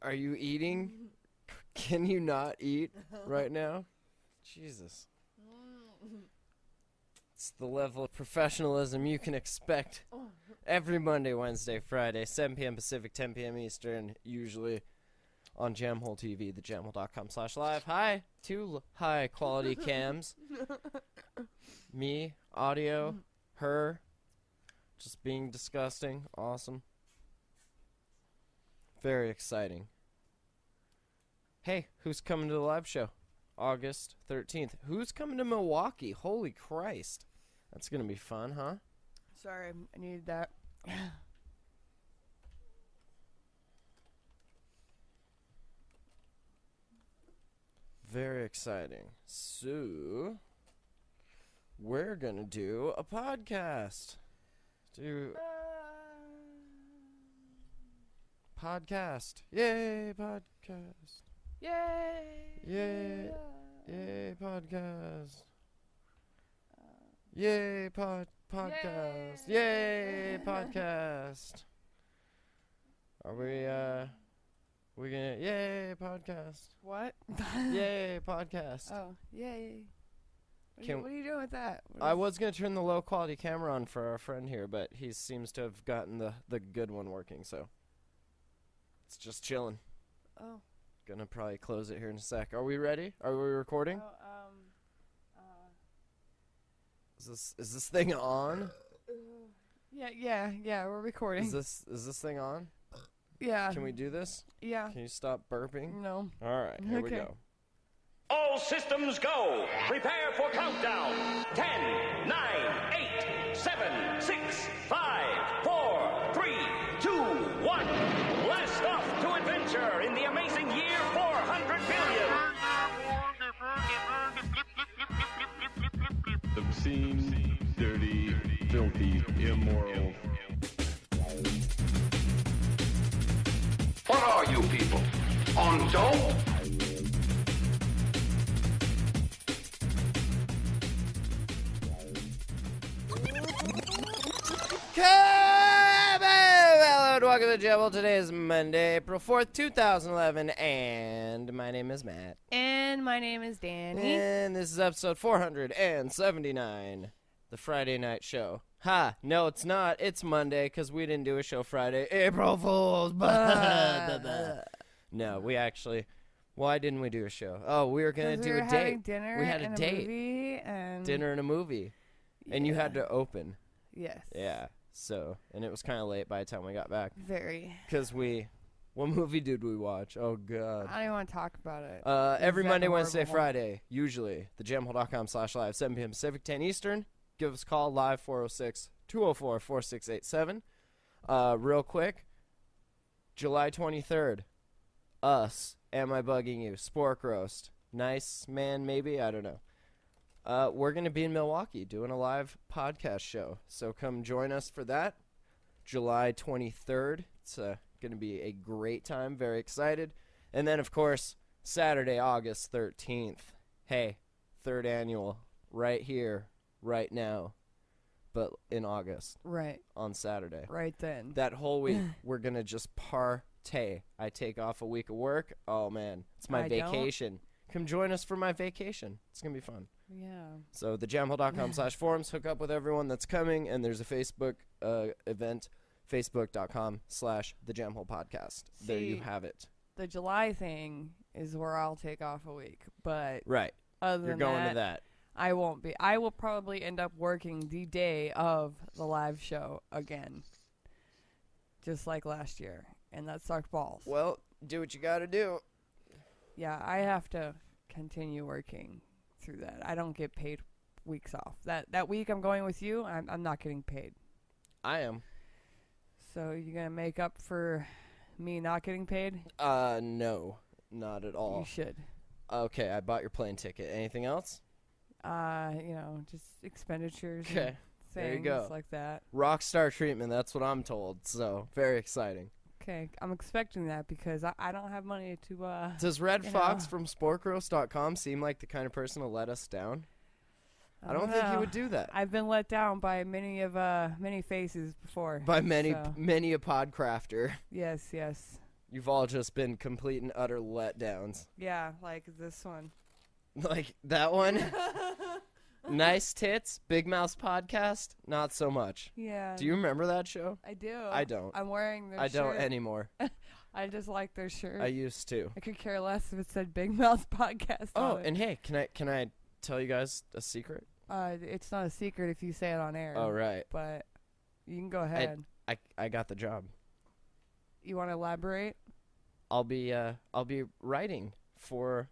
Are you eating? Can you not eat right now? Jesus. It's the level of professionalism you can expect every Monday, Wednesday, Friday, 7 p.m. Pacific, 10 p.m. Eastern, usually on Jamhole TV, thejamhole.com/live. Hi, two high-quality cams. Me, audio, her, just being disgusting. Awesome. Very exciting. Hey, who's coming to the live show? August 13th. Who's coming to Milwaukee? Holy Christ. That's going to be fun, huh? Sorry, I needed that. Very exciting. So, we're going to do a podcast. Podcast. Yay, podcast. Yay! Yay! Yay, podcast. Yay, podcast. Yay, podcast. Are we gonna, yay, podcast. What? Yay, podcast. Oh, yay. What are you doing with that? I was gonna turn the low quality camera on for our friend here, but he seems to have gotten the good one working, so it's just chilling. Oh. Gonna probably close it here in a sec. Are we ready? Are we recording? Is this thing on? Yeah, we're recording. Is this thing on? Yeah. Can we do this? Yeah. Can you stop burping? No. All right, here we go. All systems go. Prepare for countdown. 10, 9, 8, 7, 6, 5, 4, 3, 2, 1. Blast off to adventure in the amazing year 400 billion. Obscene, dirty, filthy, immoral. What are you people? On dope? Hello and welcome to Jamhole. Today is Monday, April 4th, 2011, and my name is Matt. And my name is Danny. And this is episode 479, the Friday night show. Ha! No, it's not. It's Monday, because we didn't do a show Friday. April Fools! No, we actually... Why didn't we do a show? Oh, we were going to do a date. Dinner we had a and date. Movie and Dinner and a movie. And you had to open. Yes. Yeah. So, and it was kind of late by the time we got back. Very. Because what movie did we watch? Oh, God. I don't even want to talk about it. Every Monday, Wednesday, Friday, usually, thejamhole.com/live, 7 p.m. Pacific, 10 Eastern. Give us a call live, 406-204-4687. Real quick, July 23rd, us, Am I Bugging You, Spork Roast, Nice Man, maybe, I don't know. We're going to be in Milwaukee doing a live podcast show, so come join us for that, July 23rd. It's going to be a great time, very excited. And then, of course, Saturday, August 13th. Hey, third annual, right here, right now, but in August. Right. On Saturday. Right then. That whole week, we're going to just partay. I take off a week of work. Oh, man. It's my vacation. Come join us for my vacation. It's going to be fun. Yeah. So thejamhole.com/forums. Hook up with everyone that's coming, and there's a Facebook event, facebook.com/thejamholepodcast. There you have it. The July thing is where I'll take off a week, but right. Other You're than going to that. I won't be. I will probably end up working the day of the live show again, just like last year, and that sucked balls. Well, do what you got to do. Yeah, I have to continue working through that. I don't get paid weeks off. That week I'm going with you, I'm not getting paid. I am. So you're going to make up for me not getting paid? No, not at all. You should. Okay, I bought your plane ticket. Anything else? Just expenditures. Okay, and there you things go. like that. Rockstar treatment, that's what I'm told. So, very exciting. Okay, I'm expecting that because I don't have money to, Does Red Fox from sporkroast.com seem like the kind of person to let us down? I don't think he would do that. I've been let down by many faces before. By many a podcrafter. Yes. You've all just been complete and utter letdowns. Yeah, like this one. Like that one? Nice Tits, Big Mouse Podcast, not so much. Yeah. Do you remember that show? I do. I don't. I'm wearing their I shirt. don't anymore. I just like their shirt. I used to. I could care less if it said Big Mouth Podcast Oh, on it. and hey, can I tell you guys a secret? It's not a secret if you say it on air. Oh, right. But you can go ahead. I got the job. You want to elaborate? I'll be writing for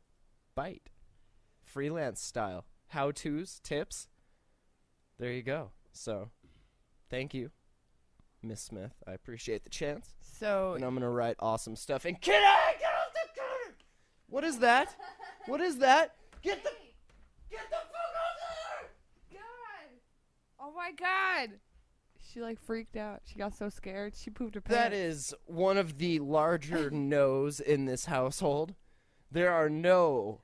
Byte, freelance style, how-tos, tips. There you go. So, thank you, Miss Smith. I appreciate the chance. So And I'm gonna write awesome stuff. And get off the counter! What is that? What is that? Get the fuck off there! God! Oh my God! She like freaked out. She got so scared. She pooped her pants. That is one of the larger no's in this household. There are no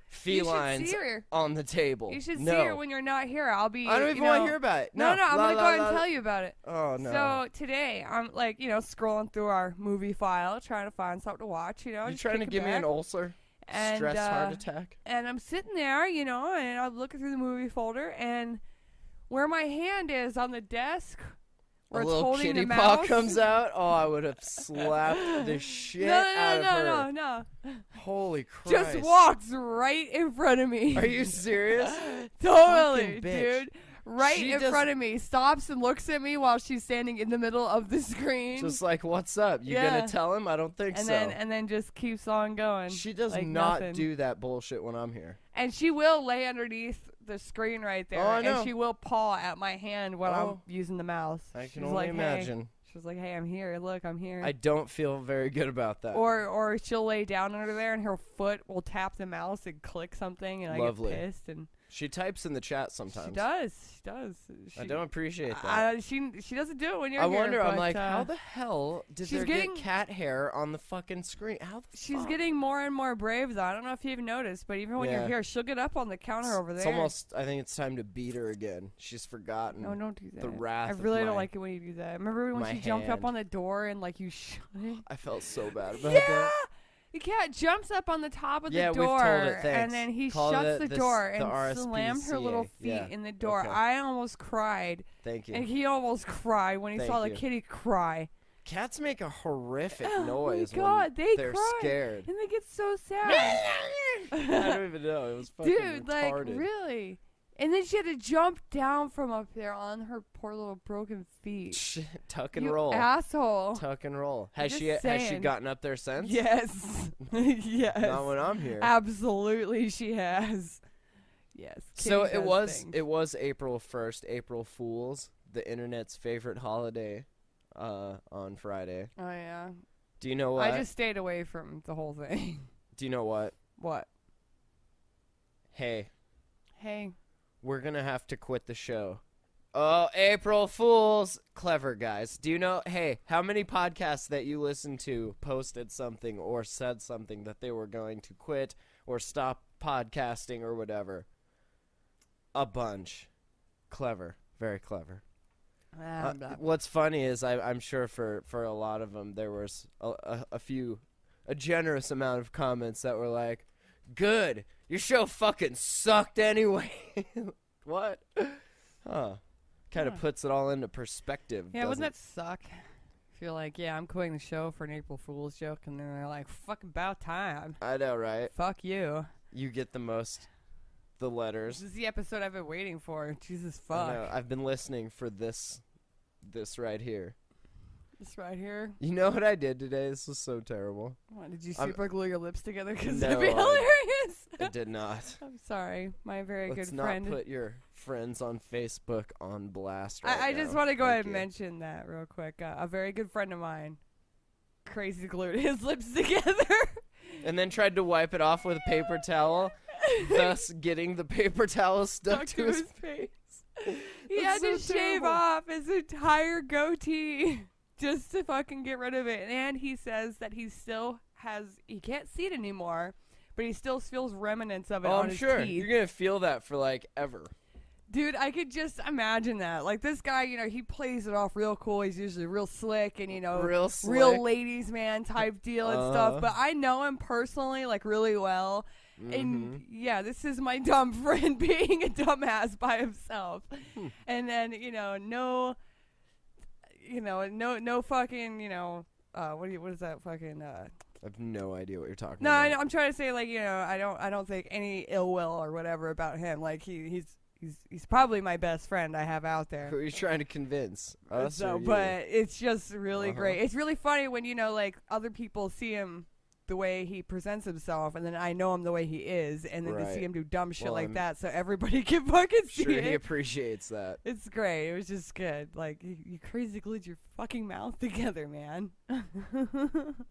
felines you should see her. on the table. You should no. see her when you're not here. I'll be. I don't even want to hear about it. No, I'm gonna go ahead and la. tell you about it. Oh no. So today I'm like, scrolling through our movie file, trying to find something to watch. You just trying to kick it give me back. an ulcer? And, Stress heart attack? And I'm sitting there, and I'm looking through the movie folder, and where my hand is on the desk, where A it's little holding kitty the paw mouse. comes out. Oh, I would have slapped the shit out of her. No. Holy Christ. Just walks right in front of me. Are you serious? Totally, Fucking bitch. dude. Right She in does- front of me. Stops and looks at me while she's standing in the middle of the screen. Just like, what's up? You Yeah. gonna tell him? I don't think and so. then just keeps on going. She does like not nothing. do that bullshit when I'm here. And she will lay underneath the screen right there. Oh, I know. And she will paw at my hand when Oh. I'm using the mouse. I can She's only like, imagine. Hey. She's like, hey, I'm here. Look, I'm here. I don't feel very good about that. Or she'll lay down under there and her foot will tap the mouse and click something and Lovely. I get pissed. And She types in the chat sometimes. she does. I don't appreciate that. She doesn't do it when you're I here. wonder, I'm but, like, how the hell did she's there getting- get cat hair on the fucking screen? How the She's fuck? getting more and more brave, though. I don't know if you've noticed, but even when Yeah. you're here, she'll get up on the counter over there. It's almost, I think it's time to beat her again. She's forgotten. No, don't do that. The wrath I of really my- don't like it when you do that. Remember when my she jumped up hand. on the door and like you shut it? I felt so bad about Yeah! that. The cat jumps up on the top of Yeah, the we've door, told it, thanks. and then he Call shuts it the this- door the and slams her little feet RSPCA. Yeah. in the door. Okay. I almost cried, Thank you. and he almost cried when he Thank saw the you. kitty cry. Cats make a horrific Oh my noise God, when they they're cry. scared. And they get so sad. I don't even know. It was fucking Dude, like, retarded. really? And then she had to jump down from up there on her poor little broken feet. Tuck and You roll. asshole. Tuck and roll. Has just she saying. gotten up there since? Yes. Yes. Not when I'm here. Absolutely she has. Yes. So Kitty it does was things. it was April 1st, April Fools, the internet's favorite holiday, on Friday. Oh, yeah. Do you know what? I just stayed away from the whole thing. Do you know what? What? Hey, Hey. we're gonna have to quit the show. Oh, April Fools! Clever guys. Do you know? Hey, how many podcasts that you listen to posted something or said something that they were going to quit or stop podcasting or whatever? A bunch. Clever. Very clever. What's funny is I'm sure for a lot of them there was a generous amount of comments that were like, "Good, your show fucking sucked anyway." What? Huh. Kind of puts it all into perspective. Yeah, wouldn't doesn't that suck? Feel like, yeah, I'm quitting the show for an April Fool's joke, and then they're like, fucking about time. I know, right? Fuck you. You get the letters. This is the episode I've been waiting for. Jesus I fuck. know. I've been listening for this right here. This right here. You know what I did today? This was so terrible. What, did you I'm- super glue your lips together? Because No, that'd be I- hilarious. I did not. I'm sorry. My very Let's good not friend. put your friends on Facebook on blast right I just now. want to go Thank ahead and you. mention that real quick. A very good friend of mine crazy glued his lips together. And then tried to wipe it off with a paper towel, thus getting the paper towel stuck to his face. He That's had to so shave terrible. off his entire goatee just to fucking get rid of it. And he says that he still he can't see it anymore, but he still feels remnants of it Oh, on I'm his sure. teeth. You're going to feel that for, like, ever. Dude, I could just imagine that. Like, this guy, you know, he plays it off real cool. He's usually real slick and, you know, Real slick. real ladies man type deal and stuff. But I know him personally, like, really well. And, yeah, this is my dumb friend being a dumbass by himself. And then, no fucking, what is that fucking, I have no idea what you're talking No, about. I'm trying to say, like, I don't think any ill will or whatever about him. Like, he's probably my best friend I have out there. Who are you trying to convince? Us So, or you? but it's just really great. It's really funny when, like, other people see him the way he presents himself, and then I know him the way he is, and then to see him do dumb shit like that, so everybody can fucking see sure it. he appreciates that. It's great. It was just good. Like, you crazy glued your fucking mouth together, man.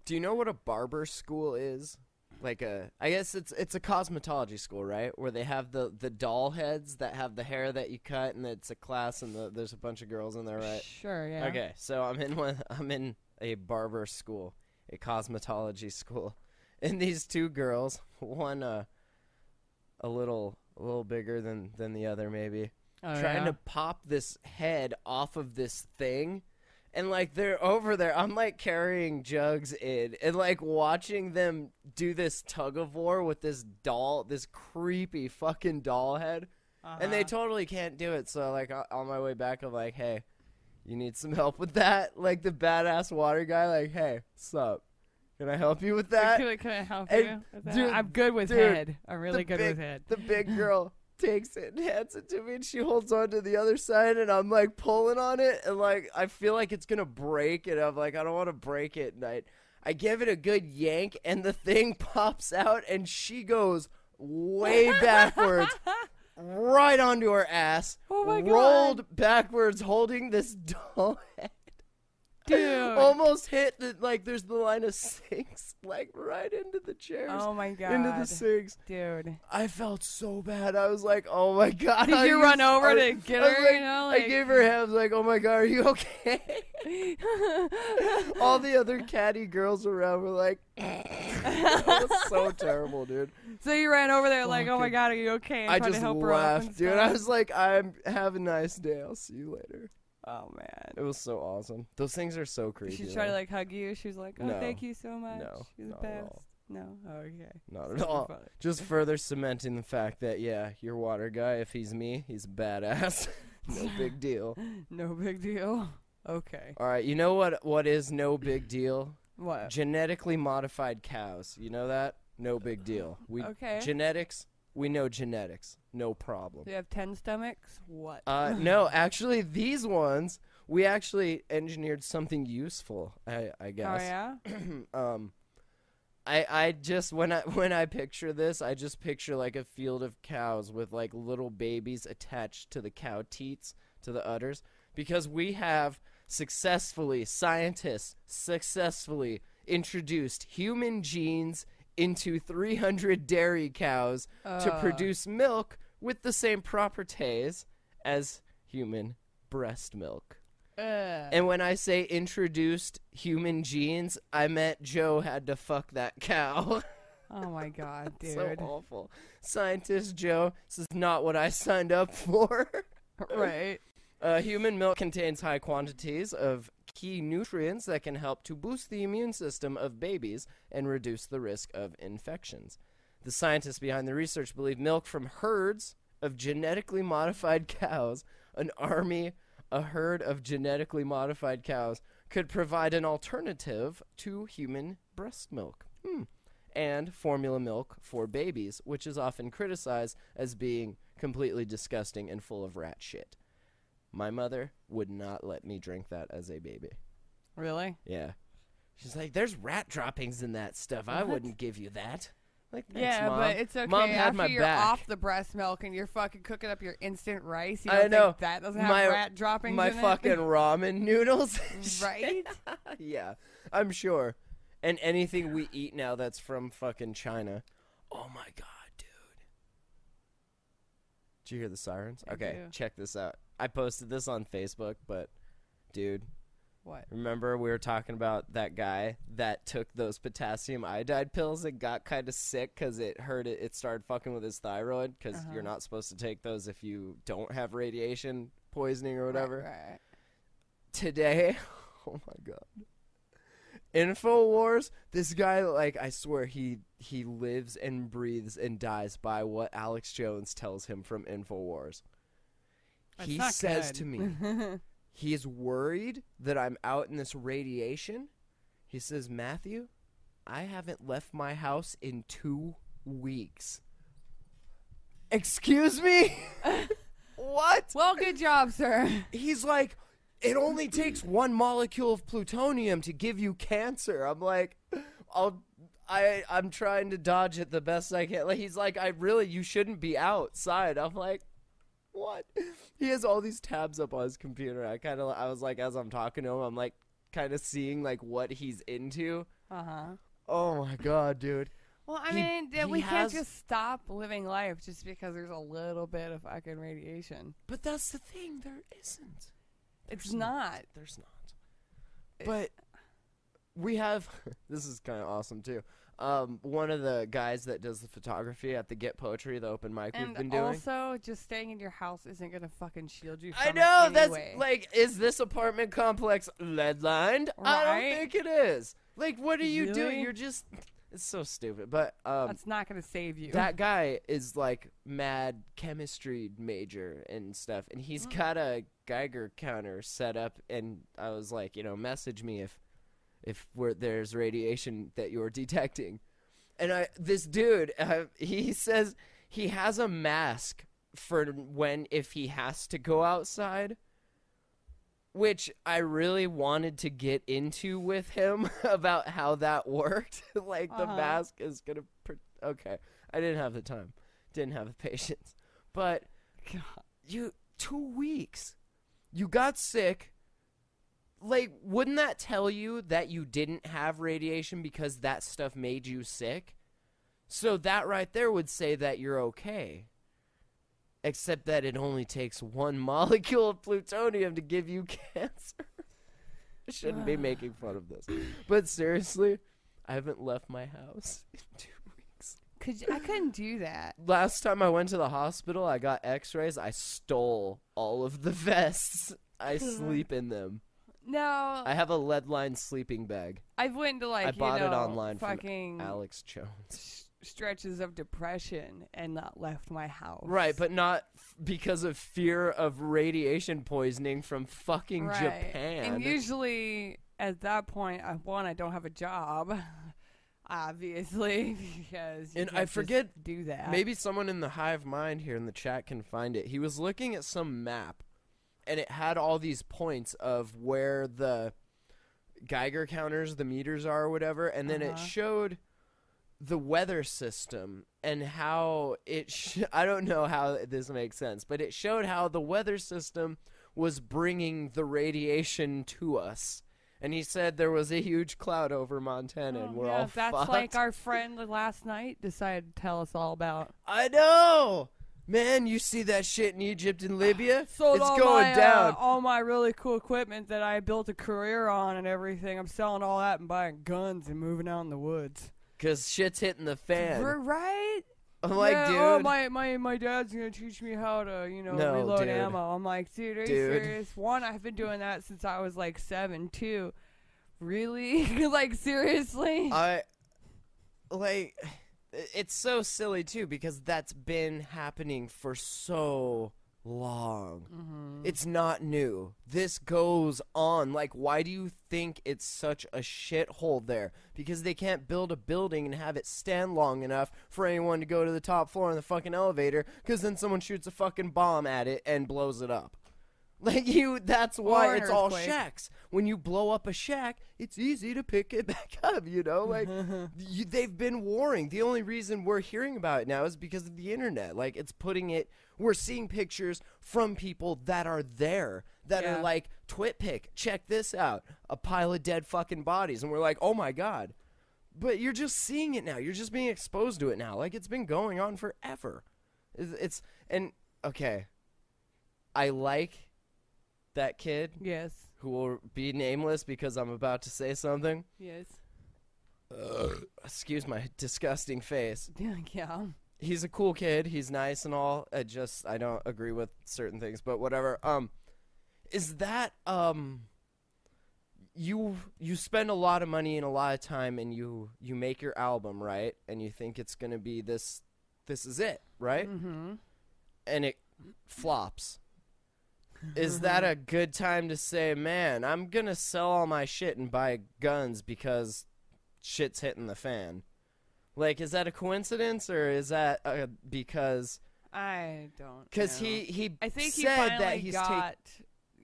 Do you know what a barber school is? Like I guess it's a cosmetology school, right? Where they have the doll heads that have the hair that you cut, and it's a class, and there's a bunch of girls in there, right? Sure, yeah. Okay, so I'm in a barber school, a cosmetology school, and these two girls, one a little bigger than the other maybe, trying to pop this head off of this thing. And, like, they're over there. I'm, like, carrying jugs in and, like, watching them do this tug-of-war with this creepy fucking doll head. And they totally can't do it. So, like, on my way back, I'm like, hey, you need some help with that? Like, the badass water guy, like, hey, sup? Can I help you with that? Can I help And, you with that? dude, I'm good with head. I'm really good with head. The big girl takes it and hands it to me, and she holds on to the other side, and I'm like pulling on it, and like I feel like it's gonna break, and I'm like, I don't want to break it, and I give it a good yank, and the thing pops out, and she goes way backwards right onto her ass. Oh my God. Rolled backwards holding this doll head. Dude. Almost hit there's the line of sinks, like right into the chairs. Oh my God. Into the sinks. Dude. I felt so bad. I was like, oh my God. Did you run over to get her, like, you know? I gave her hands like, oh my God, are you okay? All the other catty girls around were like, that was so terrible, dude. So you ran over there like, oh my God, are you okay? And I tried just to help her up laughed, and dude. stuff. I was like, have a nice day. I'll see you later. Oh man. It was so awesome. Those things are so creepy. She tried to like hug you. She was like, "Oh, No. thank you so much. No, You're the not at best." all. No, oh, okay. Not at all. Funny. Just further cementing the fact that, yeah, your water guy, if he's me, he's a badass. No big deal. No big deal. Okay. All right, you know what is no big deal? What? Genetically modified cows. You know that? No big deal. Okay. Genetics, we know genetics. No problem. Do you have 10 stomachs? What? No, actually, these ones, we actually engineered something useful, I guess. Oh yeah. I just when I picture this, I just picture like a field of cows with like little babies attached to the cow teats, to the udders, because we have scientists successfully introduced human genes into 300 dairy cows to produce milk with the same properties as human breast milk. And when I say introduced human genes, I meant Joe had to fuck that cow. Oh my God, dude. So awful. Scientist Joe, this is not what I signed up for. Right. Human milk contains high quantities of key nutrients that can help to boost the immune system of babies and reduce the risk of infections. The scientists behind the research believe milk from herds of genetically modified cows, a herd of genetically modified cows, could provide an alternative to human breast milk. And formula milk for babies, which is often criticized as being completely disgusting and full of rat shit. My mother would not let me drink that as a baby. Really? Yeah. She's like, there's rat droppings in that stuff. I wouldn't give you that. Like, thanks, Yeah, Mom. but it's okay. Mom had After my you're back. off the breast milk and you're fucking cooking up your instant rice, you I don't know. think that doesn't have rat droppings My in fucking it? ramen noodles. Right? Yeah, I'm sure. And anything we eat now that's from fucking China. Oh my God, dude. Did you hear the sirens? I Okay, do. check this out. I posted this on Facebook, but dude, What? Remember we were talking about that guy that took those potassium iodide pills and got kind of sick because it hurt it started fucking with his thyroid because you're not supposed to take those if you don't have radiation poisoning or whatever. Right. Today, oh my God. InfoWars, this guy, like, I swear he lives and breathes and dies by what Alex Jones tells him from InfoWars. He says to me, he is worried that I'm out in this radiation. He says, Matthew, I haven't left my house in 2 weeks. Excuse me? What? Well, good job, sir. He's like, it only takes 1 molecule of plutonium to give you cancer. I'm like, I'm trying to dodge it the best I can. Like, he's like, you shouldn't be outside. I'm like, what? He has all these tabs up on his computer. I was like, as I'm talking to him, I'm like, kind of seeing like what he's into. Oh my God, dude. Well, I mean, we can't just stop living life just because there's a little bit of fucking radiation. But that's the thing. There isn't. It's not. There's not. But we have. This is kind of awesome too. One of the guys that does the photography at the Get Poetry, the open mic we've been doing. And also, just staying in your house isn't gonna fucking shield you from I know, it anyway. That's like, is this apartment complex lead lined? I don't think it is. Like, what are you doing? You're just. It's so stupid. But that's not gonna save you. That guy is like mad chemistry major and stuff, and he's got a Geiger counter set up. And I was like, message me if there's radiation that you're detecting. And this dude, he says he has a mask for if he has to go outside, which I really wanted to get into with him about how that worked. Like, the mask is going to... Okay, I didn't have the time. Didn't have the patience. But, 2 weeks. You got sick. Like, wouldn't that tell you that you didn't have radiation because that stuff made you sick? So that right there would say that you're okay. Except that it only takes 1 molecule of plutonium to give you cancer. I shouldn't be making fun of this. But seriously, I haven't left my house in 2 weeks. I couldn't do that. Last time I went to the hospital, I got x-rays. I stole all of the vests. I sleep in them. No. I have a lead-lined sleeping bag. I've went to I bought it online fucking from Alex Jones. Stretches of depression and not left my house. Right, but not because of fear of radiation poisoning from fucking Japan. And usually at that point, I don't have a job, obviously, because you I forget, just do that. Maybe someone in the hive mind here in the chat can find it. He was looking at some map, and it had all these points of where the Geiger counters, the meters are or whatever, and then it showed the weather system and how I don't know how this makes sense, but it showed how the weather system was bringing the radiation to us. And he said there was a huge cloud over Montana, and we're all that's fucked. Like our friend last night decided to tell us all about. I know! Man, you see that shit in Egypt and Libya? Sold it's all going down. All my really cool equipment that I built a career on and everything. I'm selling all that and buying guns and moving out in the woods. Because shit's hitting the fan. Right? I'm like, dude. Oh, my dad's going to teach me how to, reload ammo. I'm like, dude, are you serious? One, I've been doing that since I was like 7. 2, really? Like, seriously? It's so silly, too, because that's been happening for so long. It's not new. This goes on. Like, why do you think it's such a shithole there? Because they can't build a building and have it stand long enough for anyone to go to the top floor in the fucking elevator, because then someone shoots a fucking bomb at it and blows it up. Like, that's why it's all shacks. When you blow up a shack, it's easy to pick it back up, Like, they've been warring. The only reason we're hearing about it now is because of the internet. Like, we're seeing pictures from people that are there, that are like, TwitPic, check this out. A pile of dead fucking bodies. And we're like, oh my God. But you're just seeing it now. You're just being exposed to it now. Like, it's been going on forever. Okay. I like that kid. Yes. who will be nameless because I'm about to say something. Yes. Excuse my disgusting face. Yeah. He's a cool kid. He's nice and all. I don't agree with certain things, but whatever. Is that you spend a lot of money and a lot of time, and you make your album, right? And you think it's gonna be this is it, right? Mm-hmm. And it flops. Is that a good time to say, man, I'm gonna sell all my shit and buy guns because shit's hitting the fan? Like, is that a coincidence, or is that because? I don't. Because know. I think he said finally that he's got,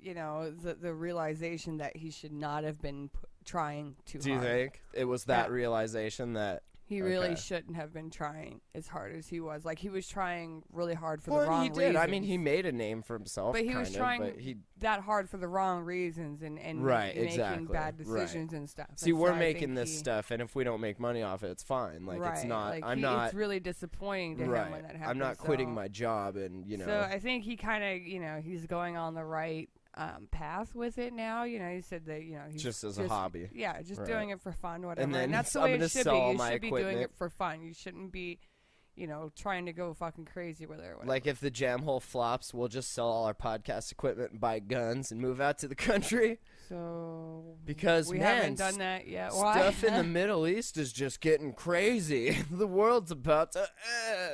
the realization that he should not have been trying too hard. Do you think it was that realization that he really shouldn't have been trying as hard as he was? Like, he was trying really hard for the wrong reasons. Well, he did. I mean, he made a name for himself, but he was trying that hard for the wrong reasons and making bad decisions and stuff. See, we're making this stuff, and if we don't make money off it, it's fine. Like, it's not. Like, I'm not. It's really disappointing to him when that happens. I'm not quitting my job, and So I think he kind of, he's going on the right path with it now. He said that he's just as a hobby. Yeah, just doing it for fun, whatever. And then that's the way it should be. You should be doing it for fun. You shouldn't be, trying to go fucking crazy with it. Or whatever. Like, if the Jamhole flops, we'll just sell all our podcast equipment and buy guns and move out to the country. So because we haven't done that yet. Stuff in the Middle East is just getting crazy. The world's about to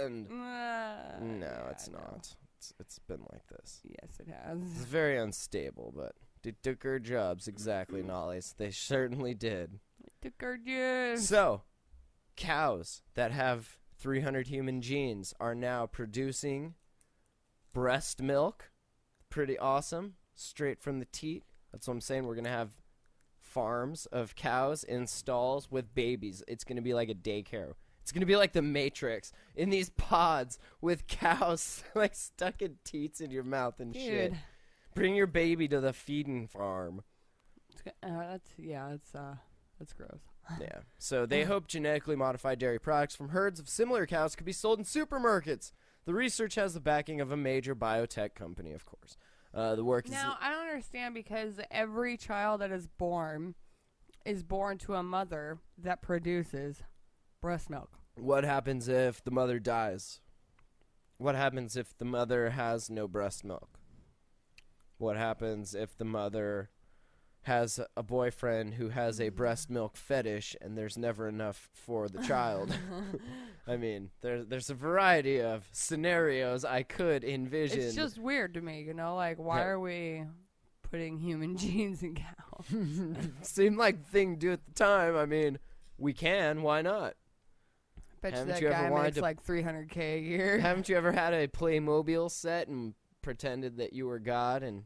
end. No, it's not. It's been like this. Yes, it has. It's very unstable, but they took our jobs. Exactly, Nollies. They certainly did. They took our jobs. So, cows that have 300 human genes are now producing breast milk. Pretty awesome. Straight from the teat. That's what I'm saying. We're going to have farms of cows in stalls with babies. It's going to be like a daycare. It's going to be like the Matrix in these pods with cows like stuck in teats in your mouth and shit. Bring your baby to the feeding farm. That's gross. Yeah. So they hope genetically modified dairy products from herds of similar cows could be sold in supermarkets. The research has the backing of a major biotech company, of course. The work now, I don't understand, because every child that is born to a mother that produces breast milk. What happens if the mother dies? What happens if the mother has no breast milk? What happens if the mother has a boyfriend who has a breast milk fetish and there's never enough for the child? I mean, there's a variety of scenarios I could envision. It's just weird to me, like, why are we putting human genes in cows? Seemed like the thing to do at the time. I mean, we can. Why not? Bet you that guy makes like $300K a year. Haven't you ever had a Playmobil set and pretended that you were God and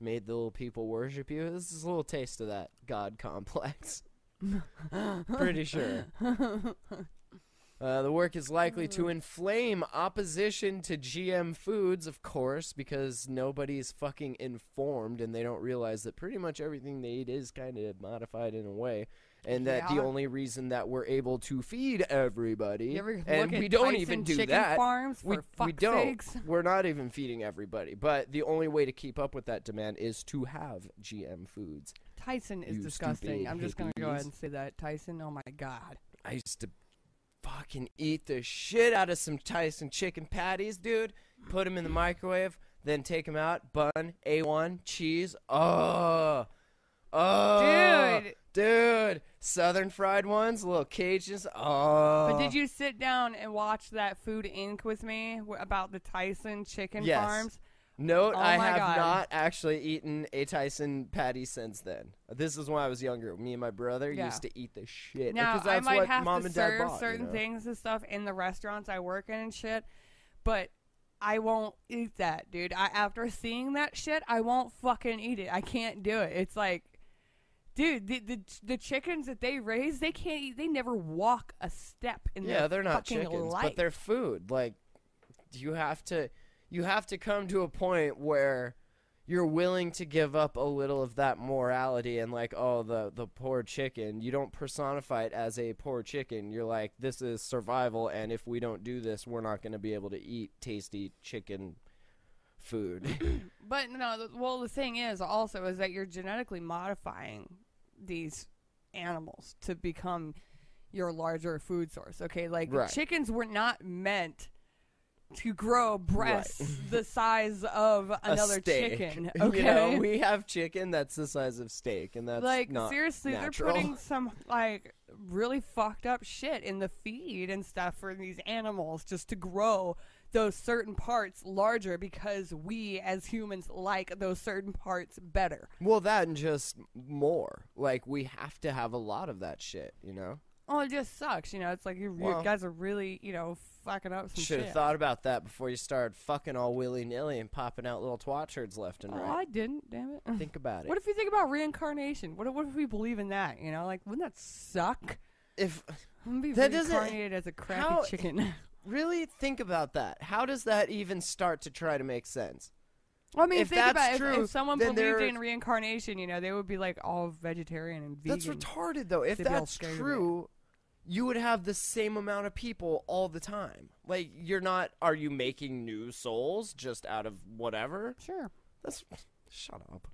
made the little people worship you? This is a little taste of that God complex. Pretty sure. The work is likely to inflame opposition to GM foods, of course, because nobody's fucking informed and they don't realize that pretty much everything they eat is kind of modified in a way. And that the only reason that we're able to feed everybody, and we don't even do that. Farms, we don't. Sakes. We're not even feeding everybody. But the only way to keep up with that demand is to have GM foods. Tyson is disgusting. I'm just going to go ahead and say that. Tyson, oh my God. I used to fucking eat the shit out of some Tyson chicken patties, dude. Put them in the microwave, then take them out. Bun, A1, cheese. Oh, dude. Southern fried ones, little Cajuns. Oh. But did you sit down and watch that Food Inc. with me about the Tyson chicken farms? Note, I have not actually eaten a Tyson patty since then. This is when I was younger. Me and my brother used to eat the shit. Now, that's I might what have Mom to and Dad serve bought, certain things and stuff in the restaurants I work in and shit, but I won't eat that, dude. After seeing that shit, I won't fucking eat it. I can't do it. It's like, dude, the chickens that they raise, they can't eat. They never walk a step in their they're not fucking chickens, life. but they're food. Like, you have to come to a point where you're willing to give up a little of that morality and like, oh, the poor chicken. You don't personify it as a poor chicken. You're like, this is survival, and if we don't do this, we're not going to be able to eat tasty chicken food. But no, the thing is also is that you're genetically modifying these animals to become your larger food source. Okay, like Right. chickens were not meant to grow breasts the size of another steak. chicken. You Okay, know, we have chicken that's the size of steak, and that's like not seriously, natural. they're putting some like really fucked up shit in the feed and stuff for these animals just to grow those certain parts larger because we as humans like those certain parts better. Well, that and just more. Like, we have to have a lot of that shit, you know? Oh, it just sucks, you know. It's like you Well, guys are really, fucking up some Should shit. have thought about that before you started fucking all willy-nilly and popping out little twat turds left and Oh, right. I didn't. Damn it. Think about it. What if you think about reincarnation? What if we believe in that? You know, like wouldn't that suck? If I'm gonna be That doesn't- reincarnated as a crappy how- chicken. really think about that, how does that even start to try to make sense? Well, I mean, If think that's about it. true, If someone then believed they're- in reincarnation, they would be like all vegetarian and vegan. That's retarded, though. If They'd be all that's scared of it. true, you would have the same amount of people all the time. Like, are you making new souls just out of whatever? Sure. Shut up.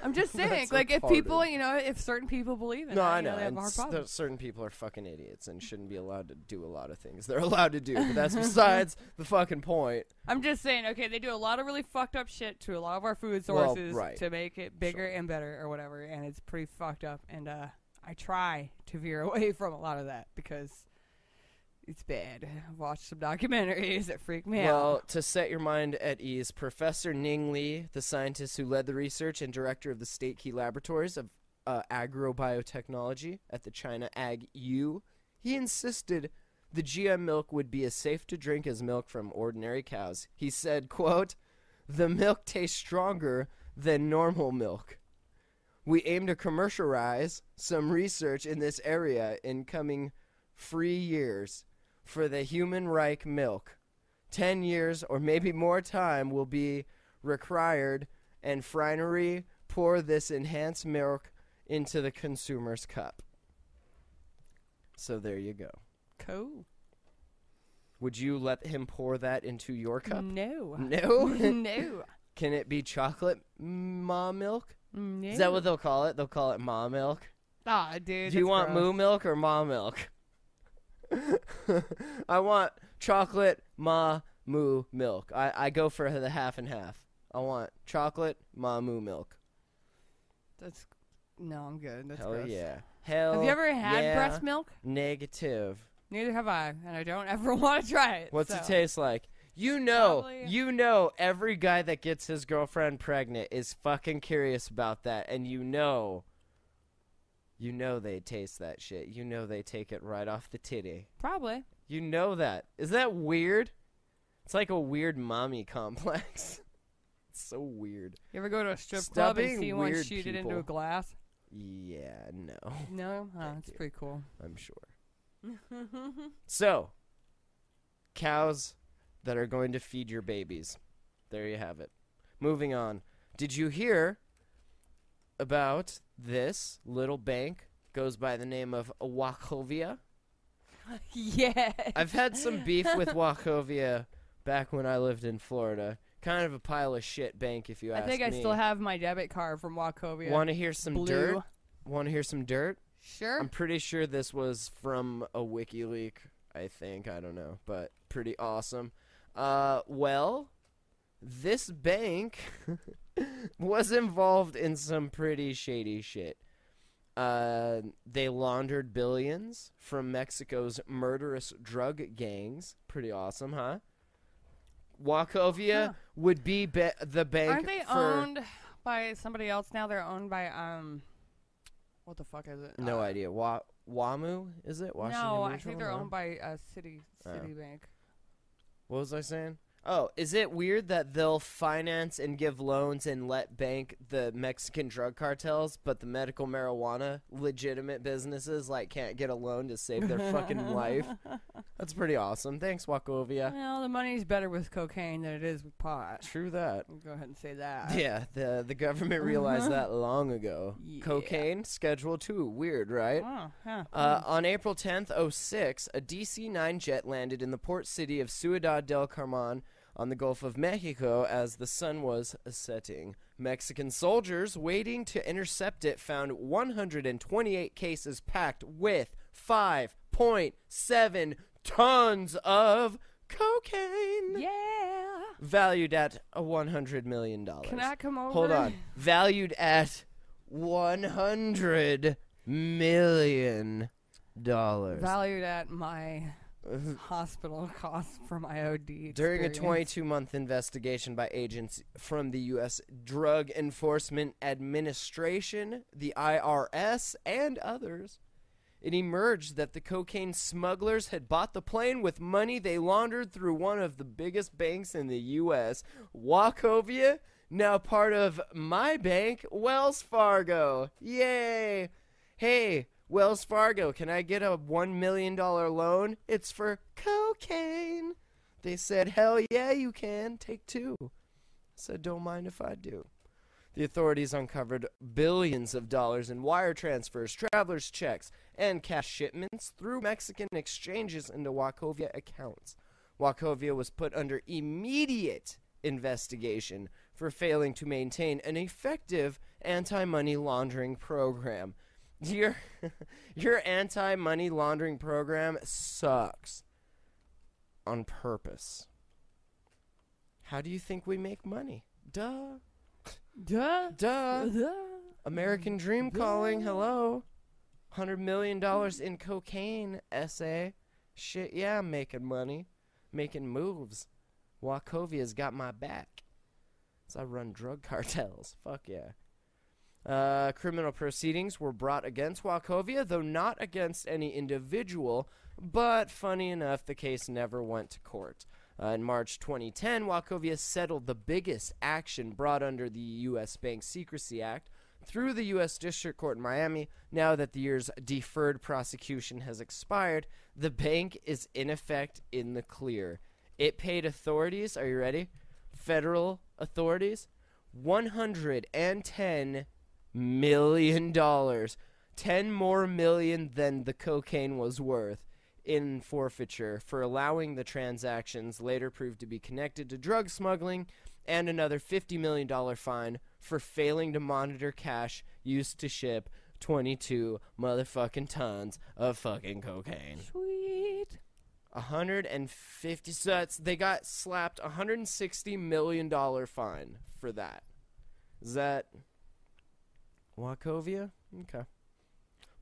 I'm just saying, That's like if retarded. people, if certain people believe in No, that, I know. they have And a hard problem. certain people are fucking idiots and shouldn't be allowed to do a lot of things they're allowed to do. But that's besides the fucking point. I'm just saying, okay, they do a lot of really fucked up shit to a lot of our food Well, sources right. to make it bigger and better or whatever, and it's pretty fucked up. And I try to veer away from a lot of that because it's bad. I've watched some documentaries that freak me Well, out. to set your mind at ease, Professor Ning Li, the scientist who led the research and director of the State Key Laboratories of Agrobiotechnology at the China Ag U, he insisted the GM milk would be as safe to drink as milk from ordinary cows. He said, quote, "The milk tastes stronger than normal milk. We aim to commercialize some research in this area in coming free years for the human Reich milk. 10 years or maybe more time will be required, and Freinery pour this enhanced milk into the consumer's cup." So there you go. Cool. Would you let him pour that into your cup? No. No? No. Can it be chocolate ma milk? No. Is that what they'll call it? They'll call it ma milk? Ah, dude. Do you that's want gross. moo milk or ma milk? I want chocolate ma moo milk. I go for the half and half. I want chocolate ma moo milk. No, I'm good. That's Hell gross. yeah. Hell Have you ever had yeah. breast milk? Negative. Neither have I, and I don't ever want to try it. What's so. it taste like? Probably- You know every guy that gets his girlfriend pregnant is fucking curious about that, and you know they taste that shit. You know they take it right off the titty. Probably. You know that. Is that weird? It's like a weird mommy complex. It's so weird. You ever go to a strip Stop club and being see one weird, shoot it into people. a glass? Yeah, no. No? Oh, Thank that's you. pretty cool. I'm sure. So, cows that are going to feed your babies. There you have it. Moving on. Did you hear about this little bank? Goes by the name of Wachovia. Yeah. I've had some beef with Wachovia back when I lived in Florida. Kind of a pile of shit bank, if you I ask think me. I still have my debit card from Wachovia. Want to hear some Blue. dirt? Want to hear some dirt? Sure. I'm pretty sure this was from a WikiLeak, I think. I don't know, but pretty awesome. Well, this bank was involved in some pretty shady shit. They laundered billions from Mexico's murderous drug gangs. Pretty awesome, huh? Wachovia would be the bank Aren't they for... owned by somebody else now? They're owned by, what the fuck is it? No idea. WAMU, is it? Washington No, I Mutual? think they're No? owned by Citibank. What was I saying? Oh, is it weird that they'll finance and give loans and let bank the Mexican drug cartels, but the medical marijuana legitimate businesses can't get a loan to save their fucking life? That's pretty awesome. Thanks, Wachovia. Well, the money's better with cocaine than it is with pot. True that. I'll go ahead and say that. Yeah, the government realized that long ago. Yeah. Cocaine, Schedule 2. Weird, right? Oh, yeah. On April 10th, 06, a DC-9 jet landed in the port city of Ciudad del Carmen on the Gulf of Mexico as the sun was setting. Mexican soldiers waiting to intercept it found 128 cases packed with 5.7 tons of cocaine. Yeah. Valued at $100 million. Can I come over? Hold on. Valued at $100 million. Valued at my hospital costs for my OD During a experience. 22-month investigation by agents from the U.S. Drug Enforcement Administration, the IRS, and others, it emerged that the cocaine smugglers had bought the plane with money they laundered through one of the biggest banks in the U.S., Wachovia, now part of my bank, Wells Fargo. Yay! Hey, Wells Fargo, can I get a $1 million loan? It's for cocaine. They said, hell yeah, you can. Take 2. I said, don't mind if I do. The authorities uncovered billions of dollars in wire transfers, travelers' checks, and cash shipments through Mexican exchanges into Wachovia accounts. Wachovia was put under immediate investigation for failing to maintain an effective anti-money laundering program. Your anti-money laundering program sucks. On purpose. How do you think we make money? Duh. Duh. Duh. Duh. American Dream calling. Hello. $100 million in cocaine, SA. Shit, yeah, I'm making money. Making moves. Wachovia's got my back. So I run drug cartels. Fuck yeah. Criminal proceedings were brought against Wachovia, though not against any individual, but funny enough, the case never went to court. In March 2010, Wachovia settled the biggest action brought under the U.S. Bank Secrecy Act through the U.S. District Court in Miami. Now that the year's deferred prosecution has expired, the bank is in effect in the clear. It paid authorities, are you ready? Federal authorities, $110 million. 10 more million than the cocaine was worth in forfeiture for allowing the transactions later proved to be connected to drug smuggling, and another $50 million fine for failing to monitor cash used to ship 22 motherfucking tons of fucking cocaine. Sweet. 150, so that's, they got slapped $160 million fine for that. Is that Wachovia? Okay.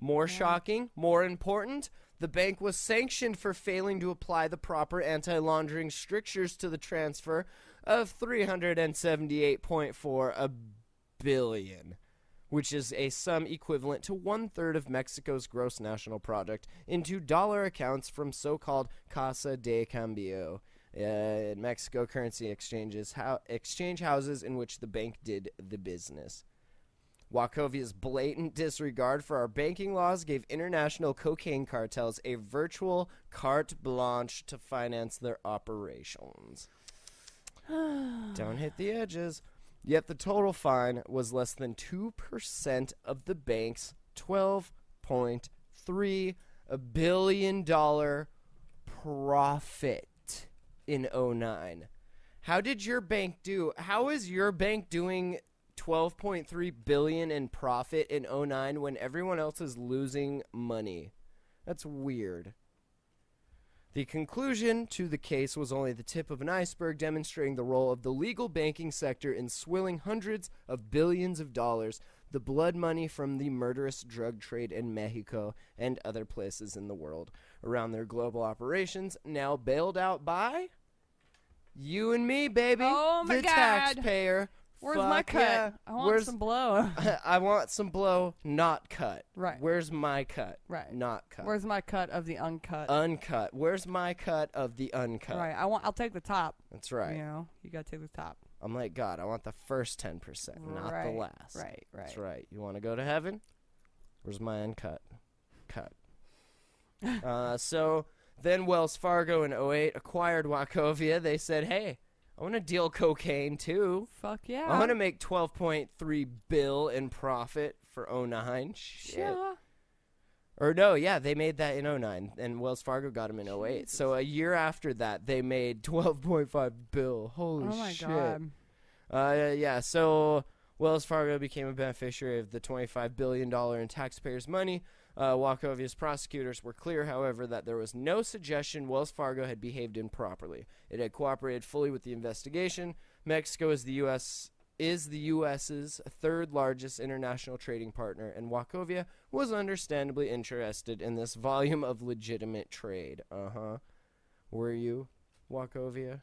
More shocking, more important, the bank was sanctioned for failing to apply the proper anti-laundering strictures to the transfer of $378.4 billion, which is a sum equivalent to 1/3 of Mexico's gross national product, into dollar accounts from so-called Casa de Cambio, Mexico currency exchange houses in which the bank did the business. Wachovia's blatant disregard for our banking laws gave international cocaine cartels a virtual carte blanche to finance their operations. Don't hit the edges. Yet the total fine was less than 2% of the bank's $12.3 billion profit in 2009. How did your bank do? How is your bank doing $12.3 billion in profit in 2009 when everyone else is losing money? That's weird. The conclusion to the case was only the tip of an iceberg, demonstrating the role of the legal banking sector in swilling hundreds of billions of dollars, the blood money from the murderous drug trade in Mexico and other places in the world around their global operations, now bailed out by you and me, baby. Oh my the God. Taxpayer. Where's Fuck my cut? yeah. I want some blow. I want some blow, not cut. Right. Where's my cut? Right. Not cut. Where's my cut of the uncut? Uncut. Where's my cut of the uncut? Right. I'll take the top. That's right. You know, you gotta take the top. I'm like God. I want the first 10%, not the Right, last. Right. That's right. You want to go to heaven? Where's my uncut? Cut. So then Wells Fargo in 2008 acquired Wachovia. They said, hey, I want to deal cocaine too. Fuck yeah. I want to make $12.3 billion in profit for 2009. Shit. Yeah. Or no, yeah, they made that in '09, and Wells Fargo got them in '08. So a year after that, they made $12.5 billion. Holy Oh my shit. God. Yeah, so Wells Fargo became a beneficiary of the $25 billion in taxpayers' money. Wachovia's prosecutors were clear, however, that there was no suggestion Wells Fargo had behaved improperly. It had cooperated fully with the investigation. Mexico is the U.S.'s third largest international trading partner, and Wachovia was understandably interested in this volume of legitimate trade. Were you, Wachovia?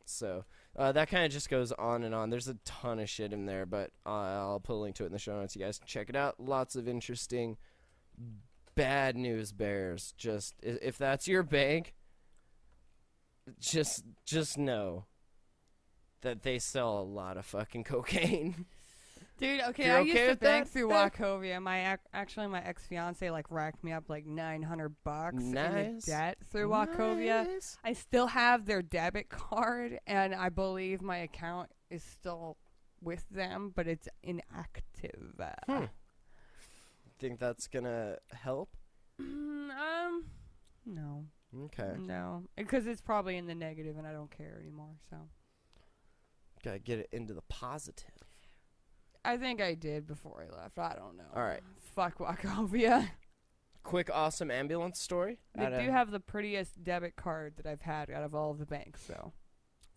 So that kind of just goes on and on. There's a ton of shit in there, but I'll put a link to it in the show notes. You guys can check it out. Lots of interesting bad news bears. Just if that's your bank, just know that they sell a lot of fucking cocaine. Dude, okay, You're I okay used to with bank that? through Wachovia. My ex-fiance like racked me up like $900 in Nice. debt through Wachovia. Nice. I still have their debit card, and I believe my account is still with them, but it's inactive. Think that's gonna help? No. Okay. No, because it's probably in the negative, and I don't care anymore. So Gotta get it into the positive. I think I did before I left. I don't know. All right. Fuck Wachovia. Quick, awesome ambulance story. They do have the prettiest debit card that I've had out of all of the banks, so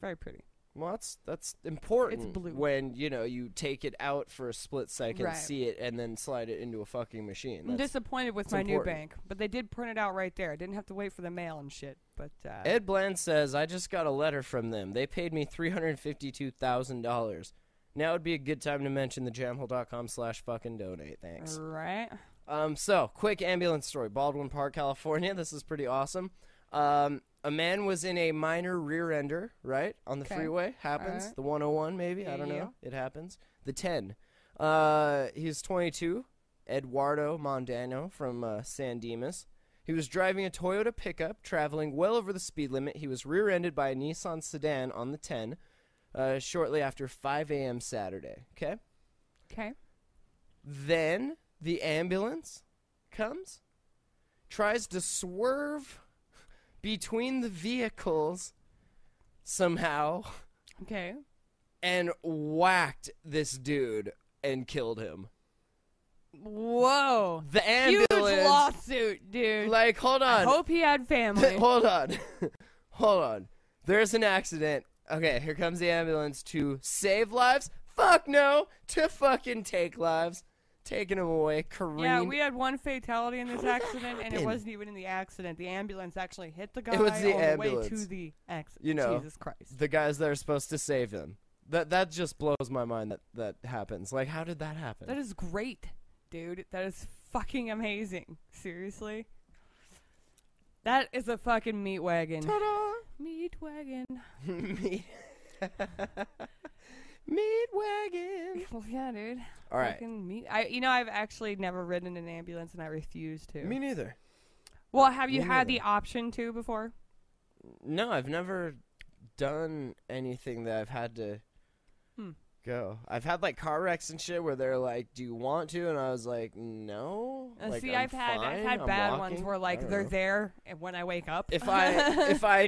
very pretty. Well, that's important. It's blue. When you take it out for a split second, Right. see it, and then slide it into a fucking machine. I'm disappointed with it's my new important. bank, but they did print it out right there. I didn't have to wait for the mail and shit. But Ed Bland says, I just got a letter from them. They paid me $352,000. Now would be a good time to mention the jamhole.com/fucking donate. Thanks. right. So, quick ambulance story. Baldwin Park, California. This is pretty awesome. A man was in a minor rear ender, right? On the Okay. freeway. Happens. Alright. The 101, maybe. I don't Yeah. know. It happens. The 10. He's 22. Eduardo Mondano from San Dimas. He was driving a Toyota pickup, traveling well over the speed limit. He was rear-ended by a Nissan sedan on the 10 shortly after 5 a.m. Saturday. Okay? Okay. Then the ambulance comes, tries to swerve between the vehicles somehow, Okay. and whacked this dude and killed him. Whoa. The Huge ambulance, lawsuit, dude. like, hold I on. hope he had family. Hold on. Hold on. There's an accident. Okay, here comes the ambulance to save lives. Fuck no. To fucking take lives. Taking him away. Careen. Yeah, we had one fatality in this How did that accident, and it happen? wasn't even in the accident. The ambulance actually hit the guy was the on the way ambulance. to the accident. You know, Jesus Christ. the guys that are supposed to save him. That just blows my mind that happens. Like, how did that happen? That is great, dude. That is fucking amazing. Seriously. That is a fucking meat wagon. Ta-da! Meat wagon. Meat. Meat wagon. Well, yeah, dude. All right. Fucking meat. I've actually never ridden an ambulance, and I refuse to. Me neither. Well, have you Me had the neither. option to before? No, I've never done anything that I've had to go. I've had like car wrecks and shit where they're like, "Do you want to?" And I was like, "No." Like, See, I'm I've had fine, I'm bad walking. ones where I like don't they're know. there and when I wake up. If I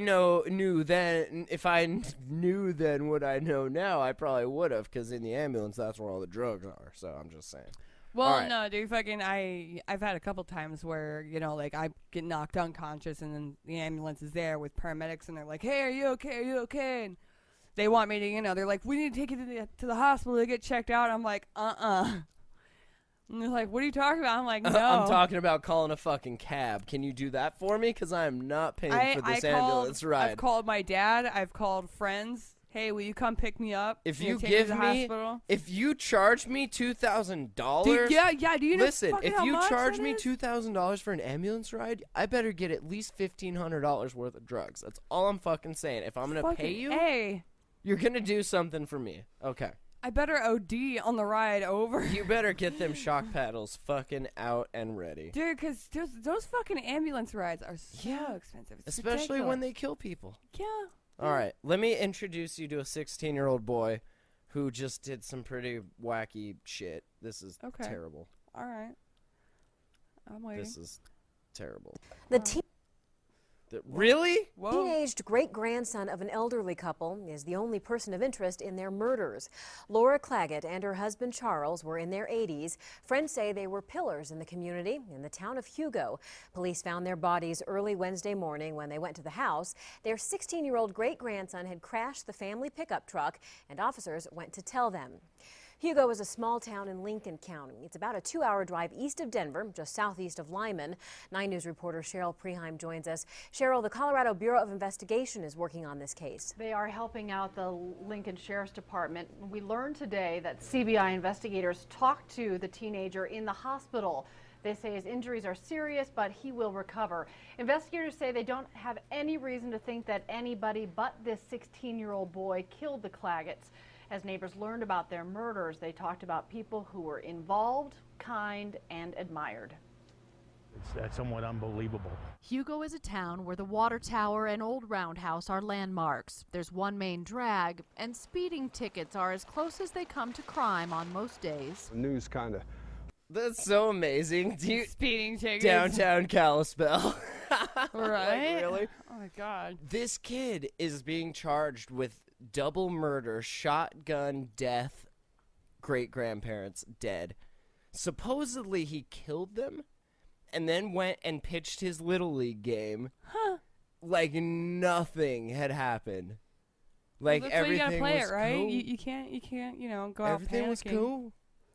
knew then what I know now, I probably would have, because in the ambulance that's where all the drugs are. So I'm just saying. Well, All right. no, dude, fucking I've had a couple times where, like I get knocked unconscious and then the ambulance is there with paramedics and they're like, "Hey, are you okay? Are you okay?" And they want me to, they're like, "We need to take you to the hospital to get checked out." I'm like, And they're like, "What are you talking about?" I'm like, "No." I'm talking about calling a fucking cab. Can you do that for me? Because I am not paying for this ambulance ride. I've called my dad. I've called friends. "Hey, will you come pick me up? If and you take give to the me, hospital?" if you charge me $2,000, Dude, yeah, do you know? listen, fucking if how you much charge that me is? $2,000 for an ambulance ride, I better get at least $1,500 worth of drugs. That's all I'm fucking saying. If I'm gonna Fucking pay you, A. you're gonna do something for me. Okay. I better OD on the ride over. You better get them shock paddles fucking out and ready. Dude, because those fucking ambulance rides are so Yeah. expensive. It's Especially when they ridiculous. kill people. Yeah. All right, let me introduce you to a 16-year-old boy who just did some pretty wacky shit. This is Okay. terrible. All right. I'm waiting. This is terrible. Really? Whoa. Teenaged great-grandson of an elderly couple is the only person of interest in their murders. Laura Claggett and her husband Charles were in their 80s. Friends say they were pillars in the community in the town of Hugo. Police found their bodies early Wednesday morning when they went to the house. Their 16-year-old great-grandson had crashed the family pickup truck, and officers went to tell them. Hugo is a small town in Lincoln County. It's about a 2-hour drive east of Denver, just southeast of Lyman. 9 News reporter Cheryl Preheim joins us. Cheryl, the Colorado Bureau of Investigation is working on this case. They are helping out the Lincoln Sheriff's Department. We learned today that CBI investigators talked to the teenager in the hospital. They say his injuries are serious, but he will recover. Investigators say they don't have any reason to think that anybody but this 16-year-old boy killed the Claggetts. As neighbors learned about their murders, they talked about people who were involved, kind, and admired. It's somewhat unbelievable. Hugo is a town where the water tower and old roundhouse are landmarks. There's one main drag, and speeding tickets are as close as they come to crime on most days. The news kind of... That's so amazing. Speeding tickets. Downtown Kalispell. Right? Like, really? Oh, my God. This kid is being charged with double murder, shotgun death, great-grandparents dead. Supposedly he killed them and then went and pitched his Little League game like nothing had happened. Like Well, that's everything why you gotta play was it, right? cool. You can't, go out Everything panicking. was cool.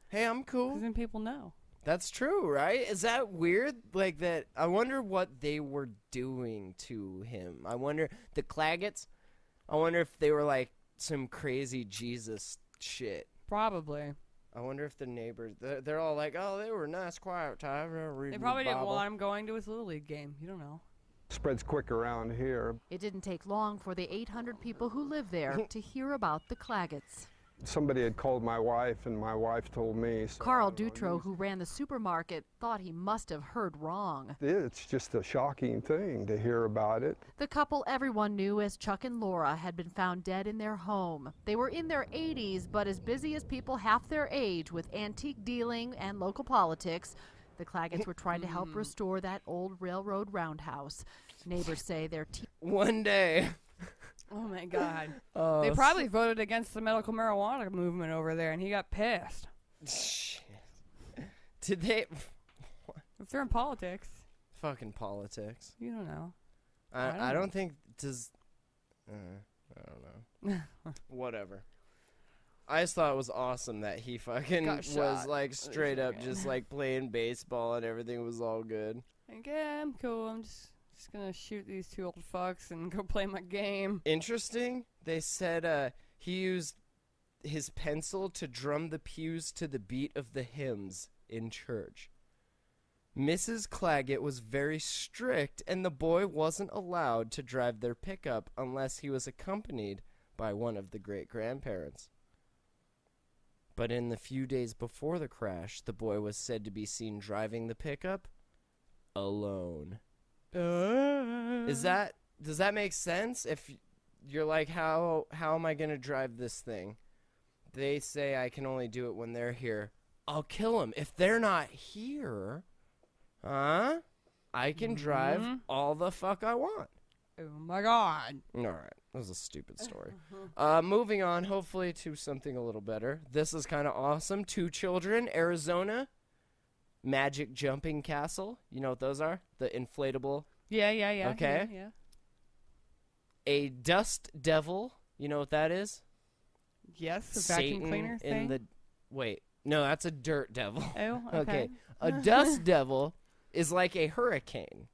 Hey, I'm cool. Because then people know. That's true, right? Is that weird? Like that? I wonder what they were doing to him. I wonder, the Claggetts, I wonder if they were like some crazy Jesus shit. Probably. I wonder if the neighbors, they're all like, oh, they were nice, quiet time. They probably didn't want him going to his Little League game. You don't know. spreads quick around here. It didn't take long for the 800 people who live there to hear about the Claggetts. Somebody had called my wife, and my wife told me. So Carl Dutro, who ran the supermarket, thought he must have heard wrong. it's just a shocking thing to hear about it. The couple everyone knew as Chuck and Laura had been found dead in their home. They were in their 80s, but as busy as people half their age with antique dealing and local politics. The Claggetts were trying to help restore that old railroad roundhouse. Neighbors say their One day. Oh, my God. They probably voted against the medical marijuana movement over there, and he got pissed. Shit. Did they? If they're in politics. Fucking politics. You don't know. I don't think, does, I don't know. Whatever. I just thought it was awesome that he fucking was like straight up just like playing baseball and everything was all good. Like, yeah, I'm cool. I'm just gonna shoot these two old fucks and go play my game. Interesting. They said he used his pencil to drum the pews to the beat of the hymns in church. Mrs. Claggett was very strict, and the boy wasn't allowed to drive their pickup unless he was accompanied by one of the great-grandparents. But in the few days before the crash, the boy was said to be seen driving the pickup alone. Does that make sense? If you're like, how am I going to drive this thing? They say I can only do it when they're here. I'll kill them. If they're not here, I can drive all the fuck I want. Oh, my God. All right. That was a stupid story. Moving on, hopefully, to something a little better. This is kind of awesome. 2 children, Arizona, magic jumping castle. You know what those are? The inflatable. Yeah. Okay. Yeah. A dust devil. You know what that is? Yes, the vacuum cleaner thing. Wait. No, that's a dirt devil. Oh, okay. A dust devil is like a hurricane.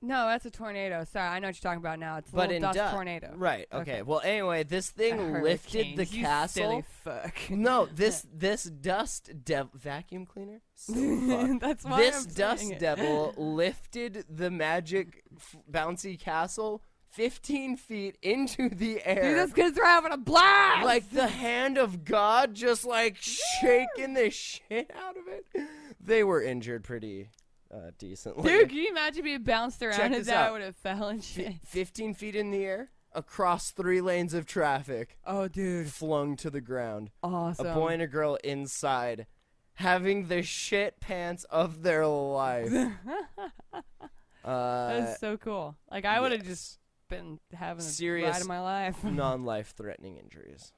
No, that's a tornado. Sorry, I know what you're talking about now. It's a But little in dust tornado. Right, okay. Well, anyway, this thing lifted the castle. Silly fuck. No, this dust vacuum cleaner? So fuck. That's why this I'm dust saying it. devil lifted the magic bouncy castle 15 feet into the air. Dude, those kids are having a blast! Like the hand of God just like shaking the shit out of it. They were injured pretty decently. Dude, can you imagine being bounced around Check and this that out. would have fell and shit? 15 feet in the air, across 3 lanes of traffic. Oh, dude. Flung to the ground. Awesome. A boy and a girl inside having the shit pants of their life. That's so cool. Like, I would have just been having a serious ride of my life. non-life-threatening injuries.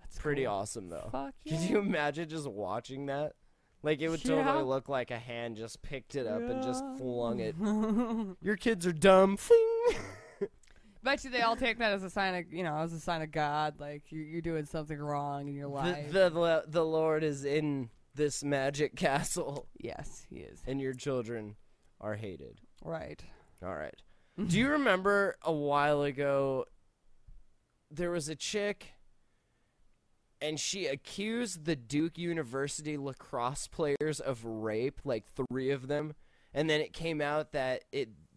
That's Pretty cool. awesome, though. Fuck yeah. Could you imagine just watching that? Like, it would totally look like a hand just picked it up and just flung it. Your kids are dumb. Fling. Bet you they all take that as a sign of, as a sign of God. Like, you're doing something wrong in your life. The Lord is in this magic castle. Yes, he is. And your children are hated. Right. All right. Do you remember a while ago there was a chick and she accused the Duke University lacrosse players of rape, like 3 of them, and then it came out that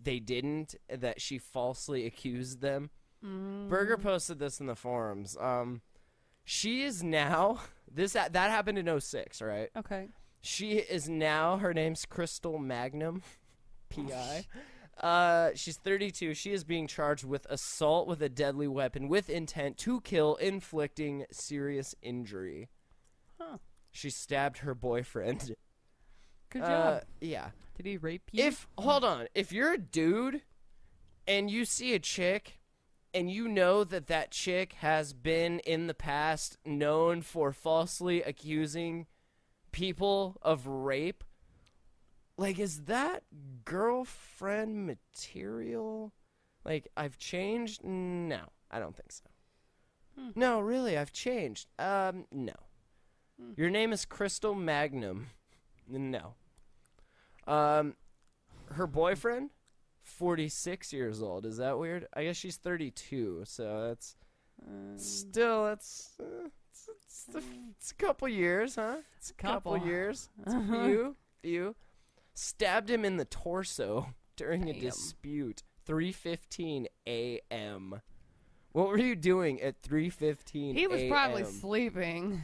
they didn't, that she falsely accused them? Berger posted this in the forums. She is now that happened in 2006, right? Okay. She is now, her name's Crystal Magnum, P.I. She's 32. She is being charged with assault with a deadly weapon with intent to kill, inflicting serious injury. Huh. She stabbed her boyfriend. Good job. Yeah. Did he rape you? Hold on. If you're a dude and you see a chick and you know that chick has been in the past known for falsely accusing people of rape, like, is that girlfriend material? Like, I've changed? No, I don't think so. No, really, I've changed. No. Your name is Crystal Magnum. No. Her boyfriend, 46 years old. Is that weird? I guess she's 32, so that's still, it's a couple years, huh? It's a couple years. It's a few. Stabbed him in the torso during a dispute. 3:15 a.m. What were you doing at 3:15 He was a.m.? probably sleeping,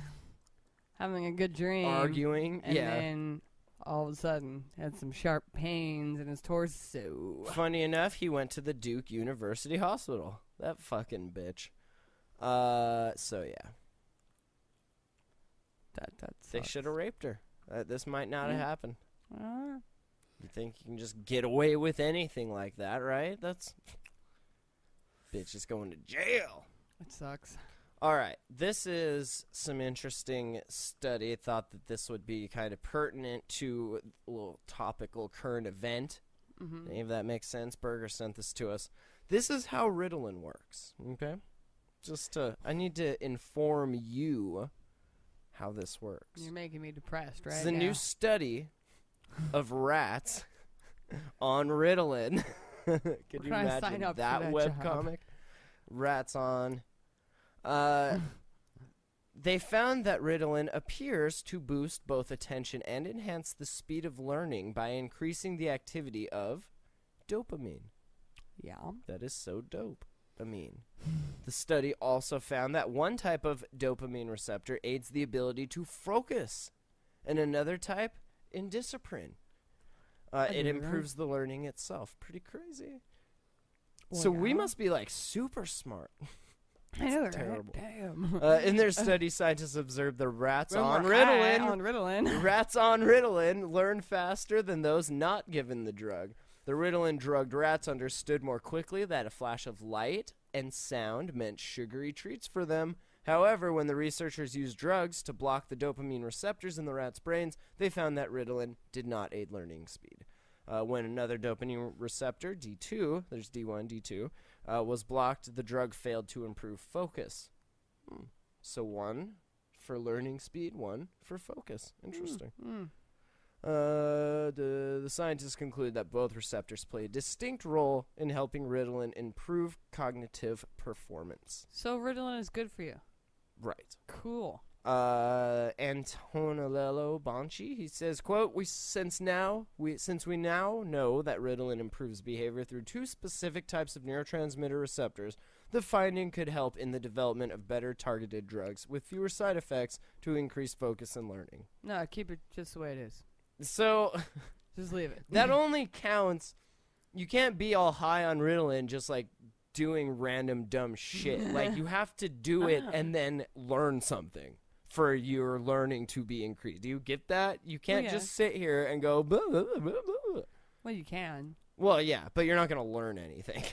having a good dream. Arguing, and yeah. then all of a sudden had some sharp pains in his torso. Funny enough, he went to the Duke University Hospital. That fucking bitch. So yeah. That They should have raped her. This might not have happened. Uh, You think you can just get away with anything like that, right? That's... Bitch is going to jail. It sucks. All right. This is some interesting study. I thought that this would be kind of pertinent to a little topical current event. Any of that makes sense? Berger sent this to us. This is how Ritalin works, okay? I need to inform you how this works. You're making me depressed right It's a now. new study of rats on Ritalin. Could you trying to sign imagine up for that that webcomic? Rats on. They found that Ritalin appears to boost both attention and enhance the speed of learning by increasing the activity of dopamine. Yeah. That is so dope. The study also found that one type of dopamine receptor aids the ability to focus, and another type in discipline. It improves the learning itself. Pretty crazy. So we must be like super smart. I know, right? Terrible. Damn. In their study, scientists observed the rats on High Ritalin. on Ritalin. Rats on Ritalin learn faster than those not given the drug. The Ritalin-drugged rats understood more quickly that a flash of light and sound meant sugary treats for them. However, when the researchers used drugs to block the dopamine receptors in the rats' brains, they found that Ritalin did not aid learning speed. When another dopamine receptor, D2, there's D1, D2, was blocked, the drug failed to improve focus. So 1 for learning speed, 1 for focus. Interesting. The scientists conclude that both receptors play a distinct role in helping Ritalin improve cognitive performance. So Ritalin is good for you. Right. Cool. Antonello Bonci, he says, quote, since we now know that Ritalin improves behavior through 2 specific types of neurotransmitter receptors, the finding could help in the development of better targeted drugs with fewer side effects to increase focus and learning. No, keep it just the way it is. So Just leave it. that only counts. You can't be all high on Ritalin just like doing random dumb shit. Like, you have to do it and then learn something for your learning to be increased. Do you get that? You can't yeah. just sit here and go, blah, blah, blah, blah, blah. Well, you can. Well, yeah, but you're not going to learn anything.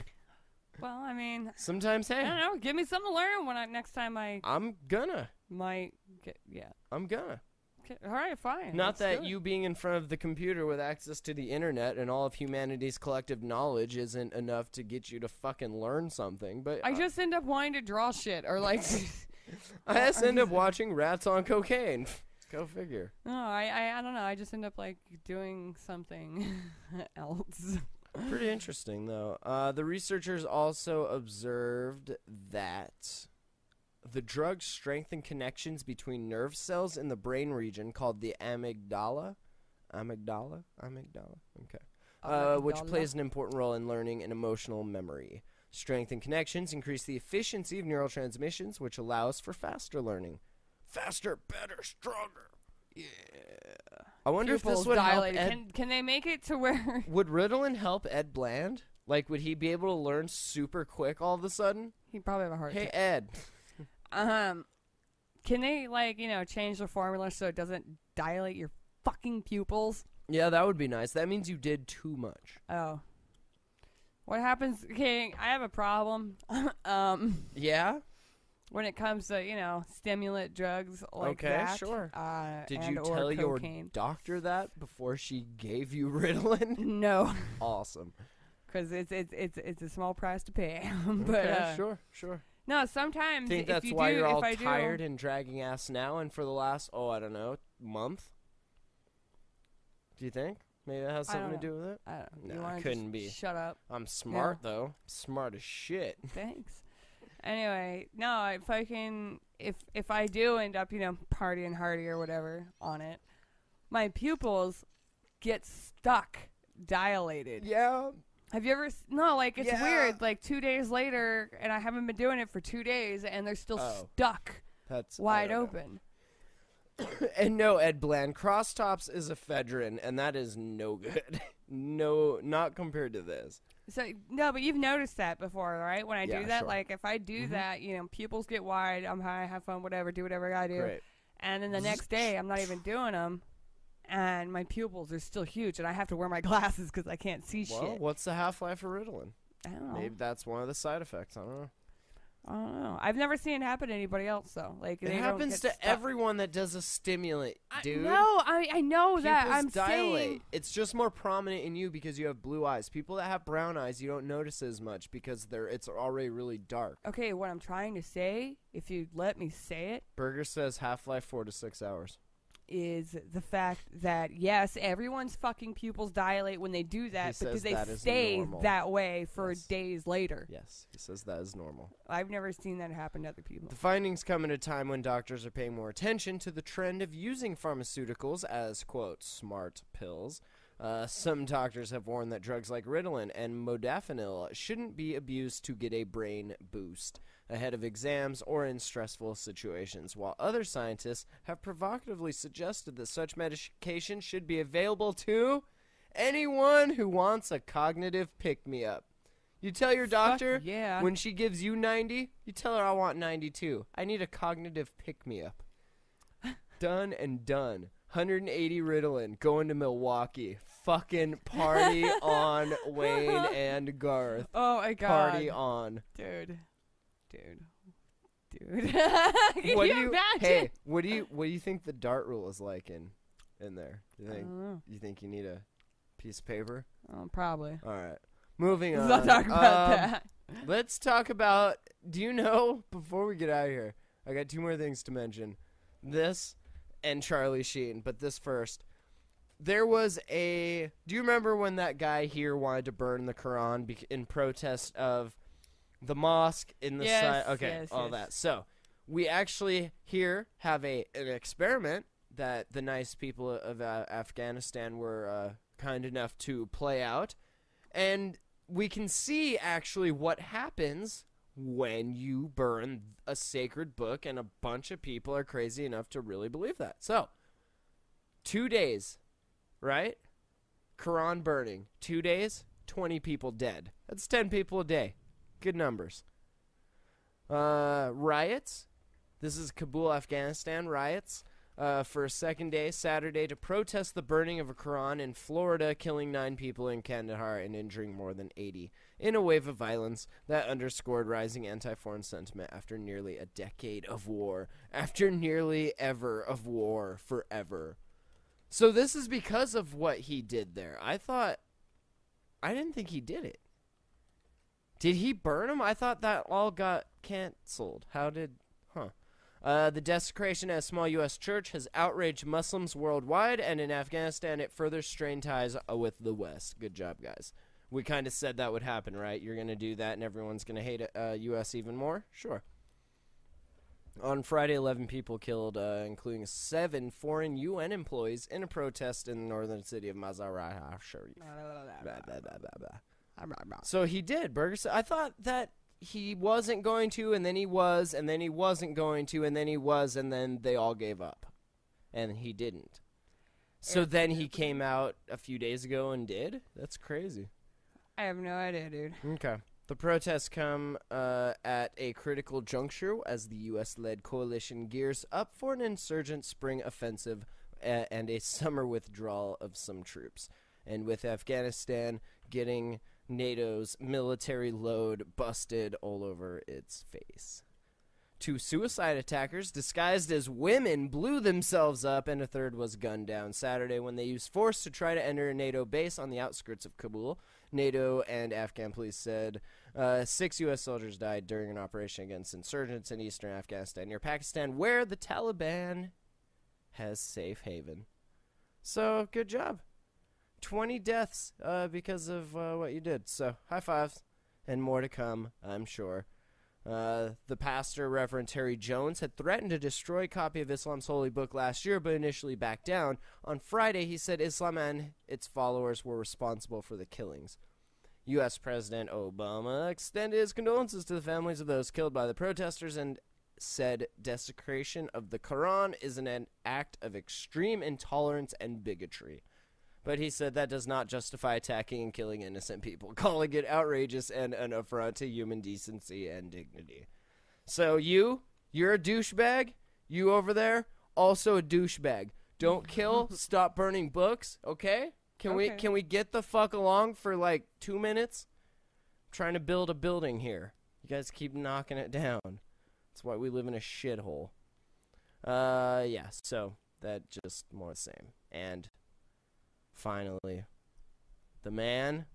Well, I mean, Sometimes, hey, I don't know. Give me something to learn when next time I'm gonna. might get. Yeah. I'm gonna. Okay. All right. Fine. Not let's that do it. you being in front of the computer with access to the internet and all of humanity's collective knowledge isn't enough to get you to fucking learn something, but I just end up wanting to draw shit or like. I just end up watching rats on cocaine. Go figure. No, I don't know. I just end up like doing something else. Pretty interesting, though. The researchers also observed that the drugs strengthen connections between nerve cells in the brain region called the amygdala. Amygdala? Okay. Which plays an important role in learning and emotional memory. Strengthened connections increase the efficiency of neurotransmissions, which allows for faster learning. Faster, better, stronger. Yeah. I wonder if Pupils this would help dilated. Ed. Can they make it to where? Would Ritalin help Ed Bland? Like, would he be able to learn super quick all of a sudden? He'd probably have a heart Hey, attack. Ed. Can they change the formula so it doesn't dilate your fucking pupils? Yeah, that would be nice. That means you did too much. Oh. What happens? Okay, I have a problem. Yeah? When it comes to, stimulant drugs like Okay, that. sure. Did and you or tell your cocaine. doctor that before she gave you Ritalin? No. Awesome. Because it's a small price to pay. But Okay, sure. no, sometimes Think if that's you why do, you're all if I tired do, and dragging ass now and for the last, I don't know, month? Do you think? Maybe that has I something don't to do with it? I don't. You No, wanna it couldn't just be. Shut up. I'm smart, though. Smart as shit. Thanks. Anyway, no, if I do end up, partying hardy or whatever on it, my pupils get stuck, dilated. Yeah. Have you ever? No, like it's Yeah. weird. Like 2 days later, and I haven't been doing it for 2 days, and they're still stuck, That's wide open. And no, Ed Bland, Crosstops is ephedrine, and that is no good. No, not compared to this. So no, but you've noticed that before, right? When I Yeah, do that, sure. like if I do that, pupils get wide. I'm high, have fun, whatever, do whatever I gotta do. Great. And then the next day, I'm not even doing them, and my pupils are still huge, and I have to wear my glasses because I can't see Well, shit. what's the half-life of Ritalin? I don't know. Maybe that's one of the side effects. I don't know. I don't know. I've never seen it happen to anybody else, though. Like It they don't happens get to stuck. everyone that does a stimulant, dude. No, I know that. Pupils I'm dilate. saying. It's just more prominent in you because you have blue eyes. People that have brown eyes, you don't notice as much because it's already really dark. Okay, what I'm trying to say, if you let me say it, Burger says half-life 4 to 6 hours. is the fact that yes, everyone's fucking pupils dilate when they do that says because they that is stay normal. that way for Yes. days later. Yes, he says that is normal. I've never seen that happen to other people. The findings come at a time when doctors are paying more attention to the trend of using pharmaceuticals as, quote, smart pills. Some doctors have warned that drugs like Ritalin and modafinil shouldn't be abused to get a brain boost ahead of exams or in stressful situations, while other scientists have provocatively suggested that such medication should be available to anyone who wants a cognitive pick-me-up. You tell your doctor yeah. when she gives you 90, you tell her I want 92. I need a cognitive pick-me-up. Done and done. 180 Ritalin, going to Milwaukee. Fucking party on, Wayne and Garth. Oh my god. Party on. Dude. Can What you do you imagine? Hey, what do you think the dart rule is like in there? You think you need a piece of paper? Oh, probably. All right. Moving on. Let's not talk about that. Let's talk about, do you know, before we get out of here, I got two more things to mention. This and Charlie Sheen, but this first. There was do you remember when that guy here wanted to burn the Quran in protest of the mosque in the side? Okay, yes, all yes. that. So, we actually here have an experiment that the nice people of Afghanistan were kind enough to play out. And we can see actually what happens when you burn a sacred book, and a bunch of people are crazy enough to really believe that. So, 2 days, right? Quran burning. 2 days, 20 people dead. That's 10 people a day. Good numbers. Riots. This is Kabul, Afghanistan riots for a second day, Saturday, to protest the burning of a Quran in Florida, killing 9 people in Kandahar and injuring more than 80 in a wave of violence that underscored rising anti-foreign sentiment after nearly a decade of war, after nearly ever of war forever. So this is because of what he did there. I didn't think he did it. Did he burn them? I thought that all got canceled. The desecration at a small U.S. church has outraged Muslims worldwide, and in Afghanistan, it further strained ties with the West. Good job, guys. We kind of said that would happen, right? You're going to do that, and everyone's going to hate U.S. even more? Sure. On Friday, 11 people killed, including 7 foreign UN employees in a protest in the northern city of Mazar-i-Sharif. So he did. Berger said, I thought that he wasn't going to, and then he was, and then he wasn't going to, and then he was, and then they all gave up. And he didn't. So then he came out a few days ago and did? That's crazy. I have no idea, dude. Okay. The protests come at a critical juncture as the U.S.-led coalition gears up for an insurgent spring offensive and a summer withdrawal of some troops. And with Afghanistan getting NATO's military load busted all over its face. 2 suicide attackers disguised as women blew themselves up, and a third was gunned down Saturday when they used force to try to enter a NATO base on the outskirts of Kabul. NATO and Afghan police said 6 U.S. soldiers died during an operation against insurgents in eastern Afghanistan near Pakistan, where the Taliban has safe haven. So, good job. 20 deaths because of what you did. So, high fives, and more to come, I'm sure. The pastor, Reverend Terry Jones, had threatened to destroy a copy of Islam's holy book last year, but initially backed down. On Friday, he said Islam and its followers were responsible for the killings. U.S. President Obama extended his condolences to the families of those killed by the protesters and said desecration of the Quran is an act of extreme intolerance and bigotry. But he said that does not justify attacking and killing innocent people, calling it outrageous and an affront to human decency and dignity. So you're a douchebag. You over there, also a douchebag. Don't kill, stop burning books, okay? Can we get the fuck along for like 2 minutes? I'm trying to build a building here. You guys keep knocking it down. That's why we live in a shithole. Yeah, so that just more the same. And finally, the man,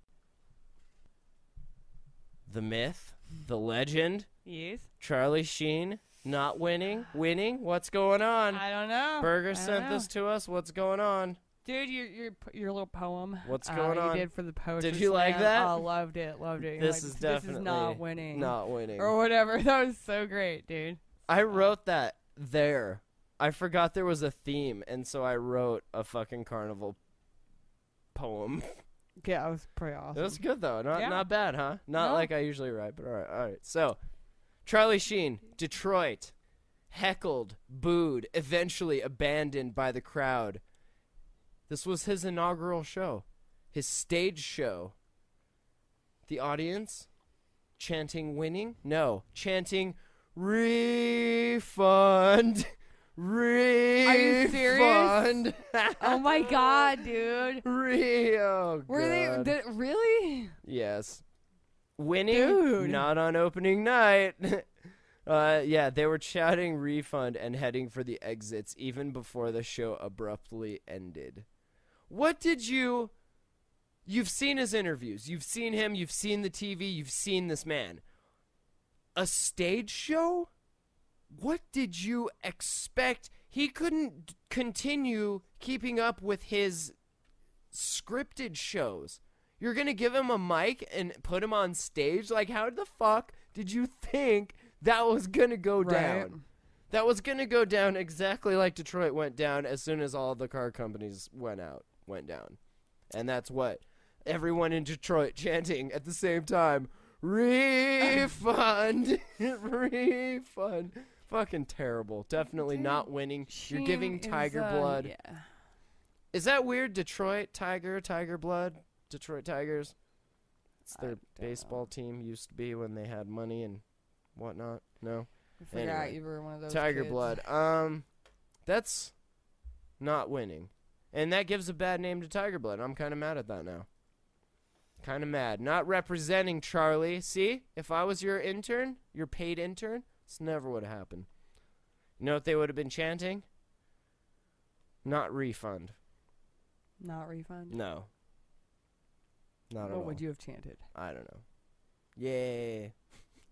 the myth, the legend, yes, Charlie Sheen, not winning. What's going on? I don't know. Berger sent this to us. What's going on? Dude, your little poem. What's going on? You did for the poetry. Did you like that? Oh, loved it. This is definitely this is not winning. Not winning. Or whatever. That was so great, dude. I wrote that there. I forgot there was a theme, and so I wrote a fucking carnival poem. Yeah, it was pretty awesome. It was good though. Not bad, huh? Not like I usually write, but all right. So, Charlie Sheen, Detroit, heckled, booed, eventually abandoned by the crowd. This was his inaugural show, his stage show. The audience chanting winning? No, chanting refund. Refund. Are you serious? Oh my god, dude. Oh, were they really? Yes. Winning? Dude. Not on opening night. Yeah, they were shouting refund and heading for the exits even before the show abruptly ended. What did you've seen his interviews. You've seen him. You've seen the TV. You've seen this man. A stage show? What did you expect? He couldn't continue keeping up with his scripted shows. You're going to give him a mic and put him on stage? Like, how the fuck did you think that was going to go down? That was going to go down exactly like Detroit went down as soon as all the car companies went down. And that's what everyone in Detroit chanting at the same time. Refund. Refund. Fucking terrible. Definitely not winning. You're giving Tiger blood. Yeah. Is that weird? Detroit Tiger blood? Detroit Tigers? It's their baseball team used to be when they had money and whatnot. No? I forgot you were one of those Tiger kids. Blood. That's not winning. And that gives a bad name to Tiger Blood. I'm kind of mad at that now. Kind of mad. Not representing Charlie. See? If I was your intern, your paid intern, this never would have happened. You know what they would have been chanting? Not refund. Not refund? No. Not at all. What would you have chanted? I don't know. Yay.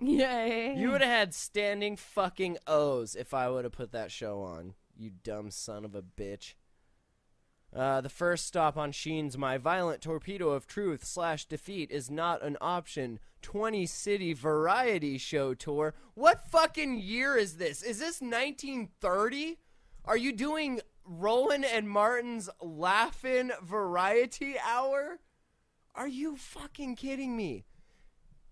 Yay. You would have had standing fucking O's if I would have put that show on. You dumb son of a bitch. The first stop on Sheen's My Violent Torpedo of Truth / Defeat is not an option. 20-city variety show tour. What fucking year is this? Is this 1930? Are you doing Roland and Martin's Laughin' Variety Hour? Are you fucking kidding me?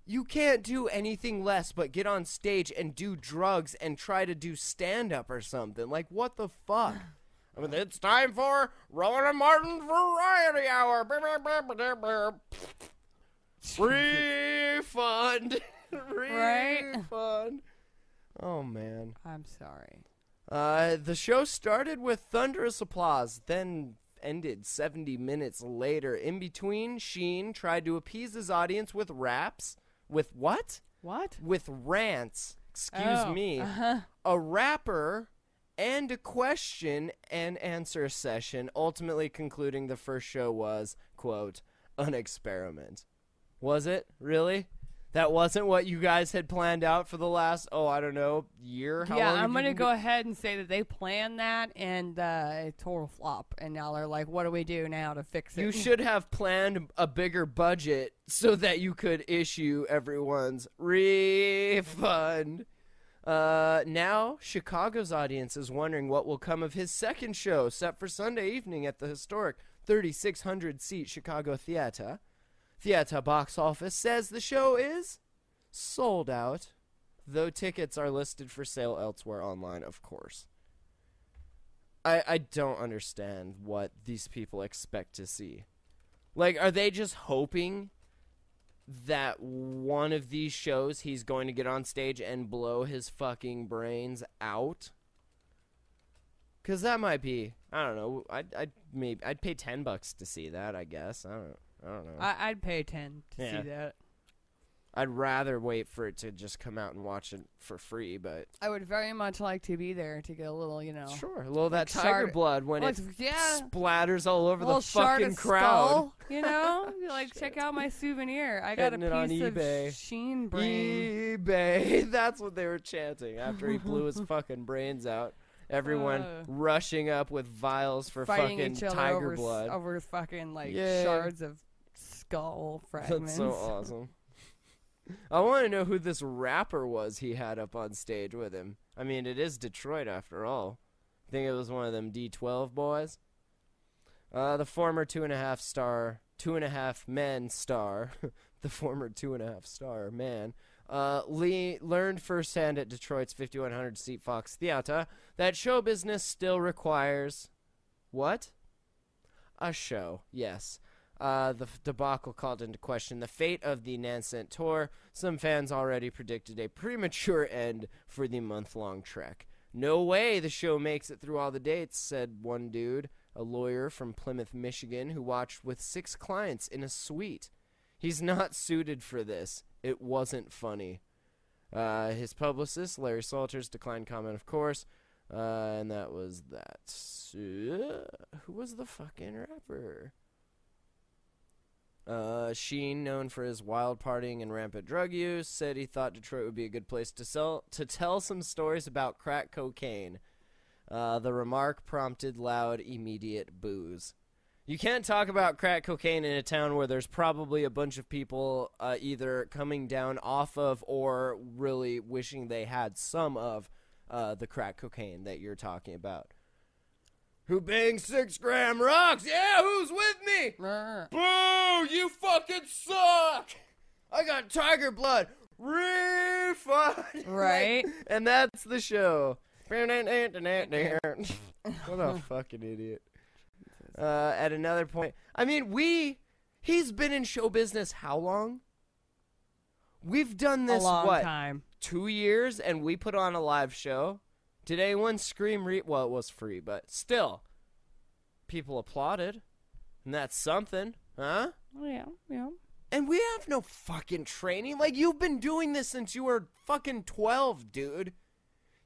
You can't do anything less but get on stage and do drugs and try to do stand-up or something. Like, what the fuck? I mean, it's time for Roland and Martin's Variety Hour. Refund. Refund. Oh, man. I'm sorry. The show started with thunderous applause, then ended 70 minutes later. In between, Sheen tried to appease his audience with raps. With what? What? With rants. Excuse me. A rapper and a question and answer session, ultimately concluding the first show was, quote, an experiment. Was it? Really? That wasn't what you guys had planned out for the last, I don't know, year? How long I'm going to go ahead and say that they planned that and it total flop. And now they're like, what do we do now to fix it? You should have planned a bigger budget so that you could issue everyone's refund. Now, Chicago's audience is wondering what will come of his second show, set for Sunday evening at the historic 3,600-seat Chicago Theater. Theater box office says the show is sold out, though tickets are listed for sale elsewhere online, of course. I don't understand what these people expect to see. Like, are they just hoping that one of these shows he's going to get on stage and blow his fucking brains out? Because that might be, I don't know, I'd pay $10 to see that, I guess. I don't know. I'd pay 10 to see that. I'd rather wait for it to just come out and watch it for free, but I would very much like to be there to get a little, Sure, a little that tiger blood when it yeah, splatters all over the shard fucking of crowd. Skull, like, check out my souvenir. I got a piece of Sheen brain. eBay. That's what they were chanting after he blew his fucking brains out. Everyone rushing up with vials for fighting fucking each other tiger blood. over fucking, shards of skull fragments. That's so awesome. I want to know who this rapper was he had up on stage with him. I mean, it is Detroit after all. I think it was one of them D12 boys. The former 2.5 men star, the former 2.5 star man, Lee learned firsthand at Detroit's 5,100-seat Fox Theater that show business still requires what? A show, yes. The debacle called into question the fate of the Nansent tour. Some fans already predicted a premature end for the month-long trek. No way the show makes it through all the dates, said one dude, a lawyer from Plymouth, Michigan, who watched with 6 clients in a suite. He's not suited for this. It wasn't funny. His publicist, Larry Salters, declined comment, of course. And that was that. Who was the fucking rapper? Sheen, known for his wild partying and rampant drug use, said he thought Detroit would be a good place to tell some stories about crack cocaine. The remark prompted loud, immediate boos. You can't talk about crack cocaine in a town where there's probably a bunch of people either coming down off of or really wishing they had some of the crack cocaine that you're talking about. Who bangs 6-gram rocks? Yeah, who's with me? Boo! You fucking suck! I got tiger blood. Refund! Right? And that's the show. What a fucking idiot. At another point, I mean, he's been in show business how long? We've done this, a long what, time. 2 years, and we put on a live show? Did anyone scream? Well, it was free, but still, people applauded, and that's something, huh? Yeah, yeah. And we have no fucking training. Like, you've been doing this since you were fucking 12, dude.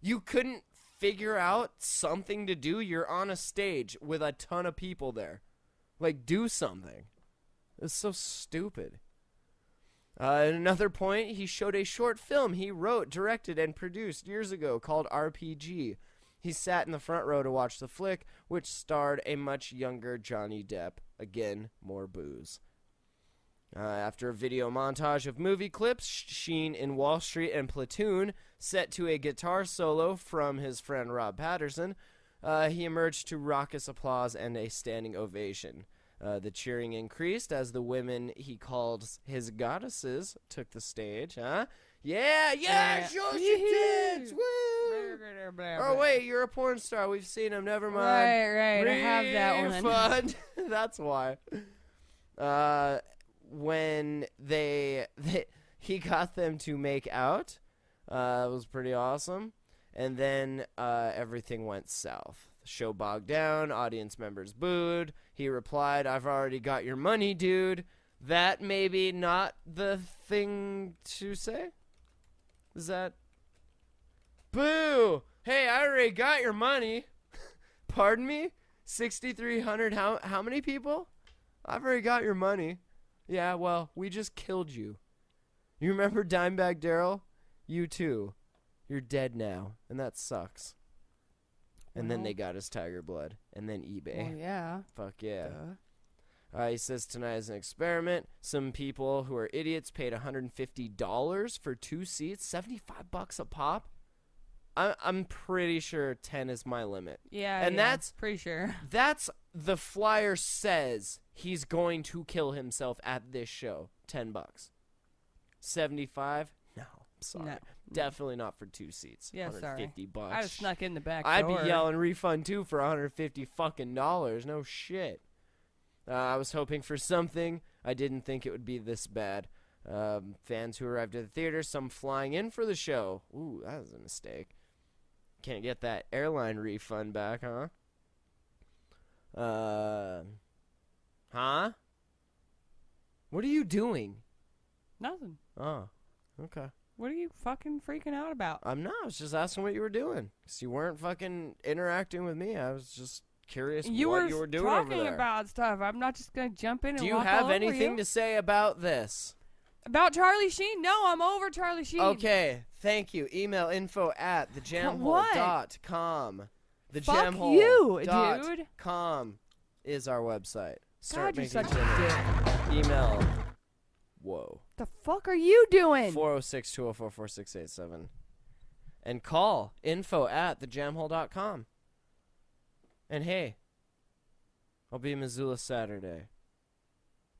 You couldn't figure out something to do? You're on a stage with a ton of people there. Like, do something. It's so stupid. At another point, he showed a short film he wrote, directed, and produced years ago called RPG. He sat in the front row to watch the flick, which starred a much younger Johnny Depp. Again, more booze. After a video montage of movie clips, Sheen in Wall Street and Platoon, set to a guitar solo from his friend Rob Patterson, he emerged to raucous applause and a standing ovation. The cheering increased as the women he called his goddesses took the stage. Huh? Yeah, show your tits! Woo! Oh, wait, you're a porn star. We've seen him. Never mind. Right. I have that one. That's why. When he got them to make out, it was pretty awesome. And then everything went south. The show bogged down. Audience members booed. He replied, "I've already got your money, dude." That maybe not the thing to say? Is that? Boo! Hey, I already got your money. Pardon me? 6,300. How many people? I've already got your money. Yeah, well, we just killed you. You remember Dimebag Darrell? You too. You're dead now, and that sucks. And then they got his tiger blood, and then eBay. Well, yeah. Fuck yeah. He says tonight is an experiment. Some people who are idiots paid $150 for 2 seats, $75 a pop. I'm pretty sure 10 is my limit. Yeah, and that's pretty sure. That's the flyer says he's going to kill himself at this show. $10. 75? No, I'm sorry. No. Definitely not for 2 seats. Yeah, sorry. $150. I just snuck in the back I'd door. be yelling refund too for $150 fucking dollars. No shit. I was hoping for something. I didn't think it would be this bad. Fans who arrived at the theater, some flying in for the show. Ooh, that was a mistake. Can't get that airline refund back, huh? Huh? What are you doing? Nothing. Oh, okay. What are you fucking freaking out about? I'm not. I was just asking what you were doing. Because you weren't fucking interacting with me. I was just curious what you were doing over there. You were talking about stuff. I'm not just going to jump in and walk all over you. Do you have anything to say about this? About Charlie Sheen? No, I'm over Charlie Sheen. Okay, thank you. Email info@thejamhole.com. Fuck you, dude. .com is our website. God, you're such a dick. Email. Whoa. The fuck are you doing? 406-204-4687. And call info@thejamhole.com. And hey, I'll be in Missoula Saturday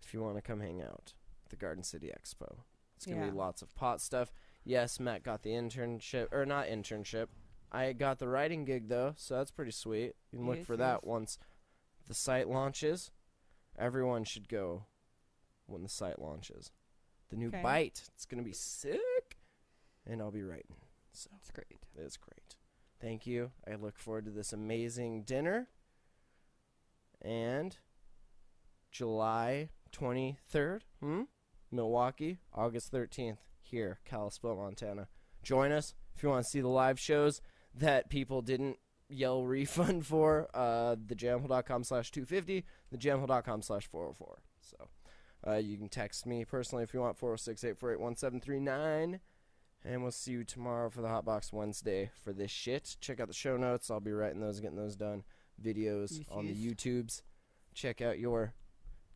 if you want to come hang out at the Garden City Expo. It's going to be lots of pot stuff. Yes, Matt got the internship, or not internship. I got the writing gig, though, so that's pretty sweet. You can look for that once the site launches. Everyone should go when the site launches. The new Bite. It's going to be sick. And I'll be writing. So it's great. It's great. Thank you. I look forward to this amazing dinner. And July 23rd, Milwaukee, August 13th, here, Kalispell, Montana. Join us if you want to see the live shows that people didn't yell refund for. thejamhole.com/250, thejamhole.com/404. So you can text me personally if you want, 406-848-1739. And we'll see you tomorrow for the Hotbox Wednesday for this shit. Check out the show notes. I'll be writing those, getting those done. Videos on the YouTubes. Check out your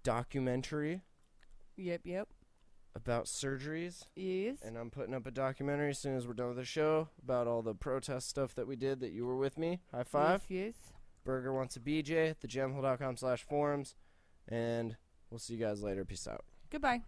documentary. Yep. About surgeries. Yes. And I'm putting up a documentary as soon as we're done with the show about all the protest stuff that we did that you were with me. High five. Yes. Burger wants a BJ. thejamhole.com/forums. And we'll see you guys later. Peace out. Goodbye.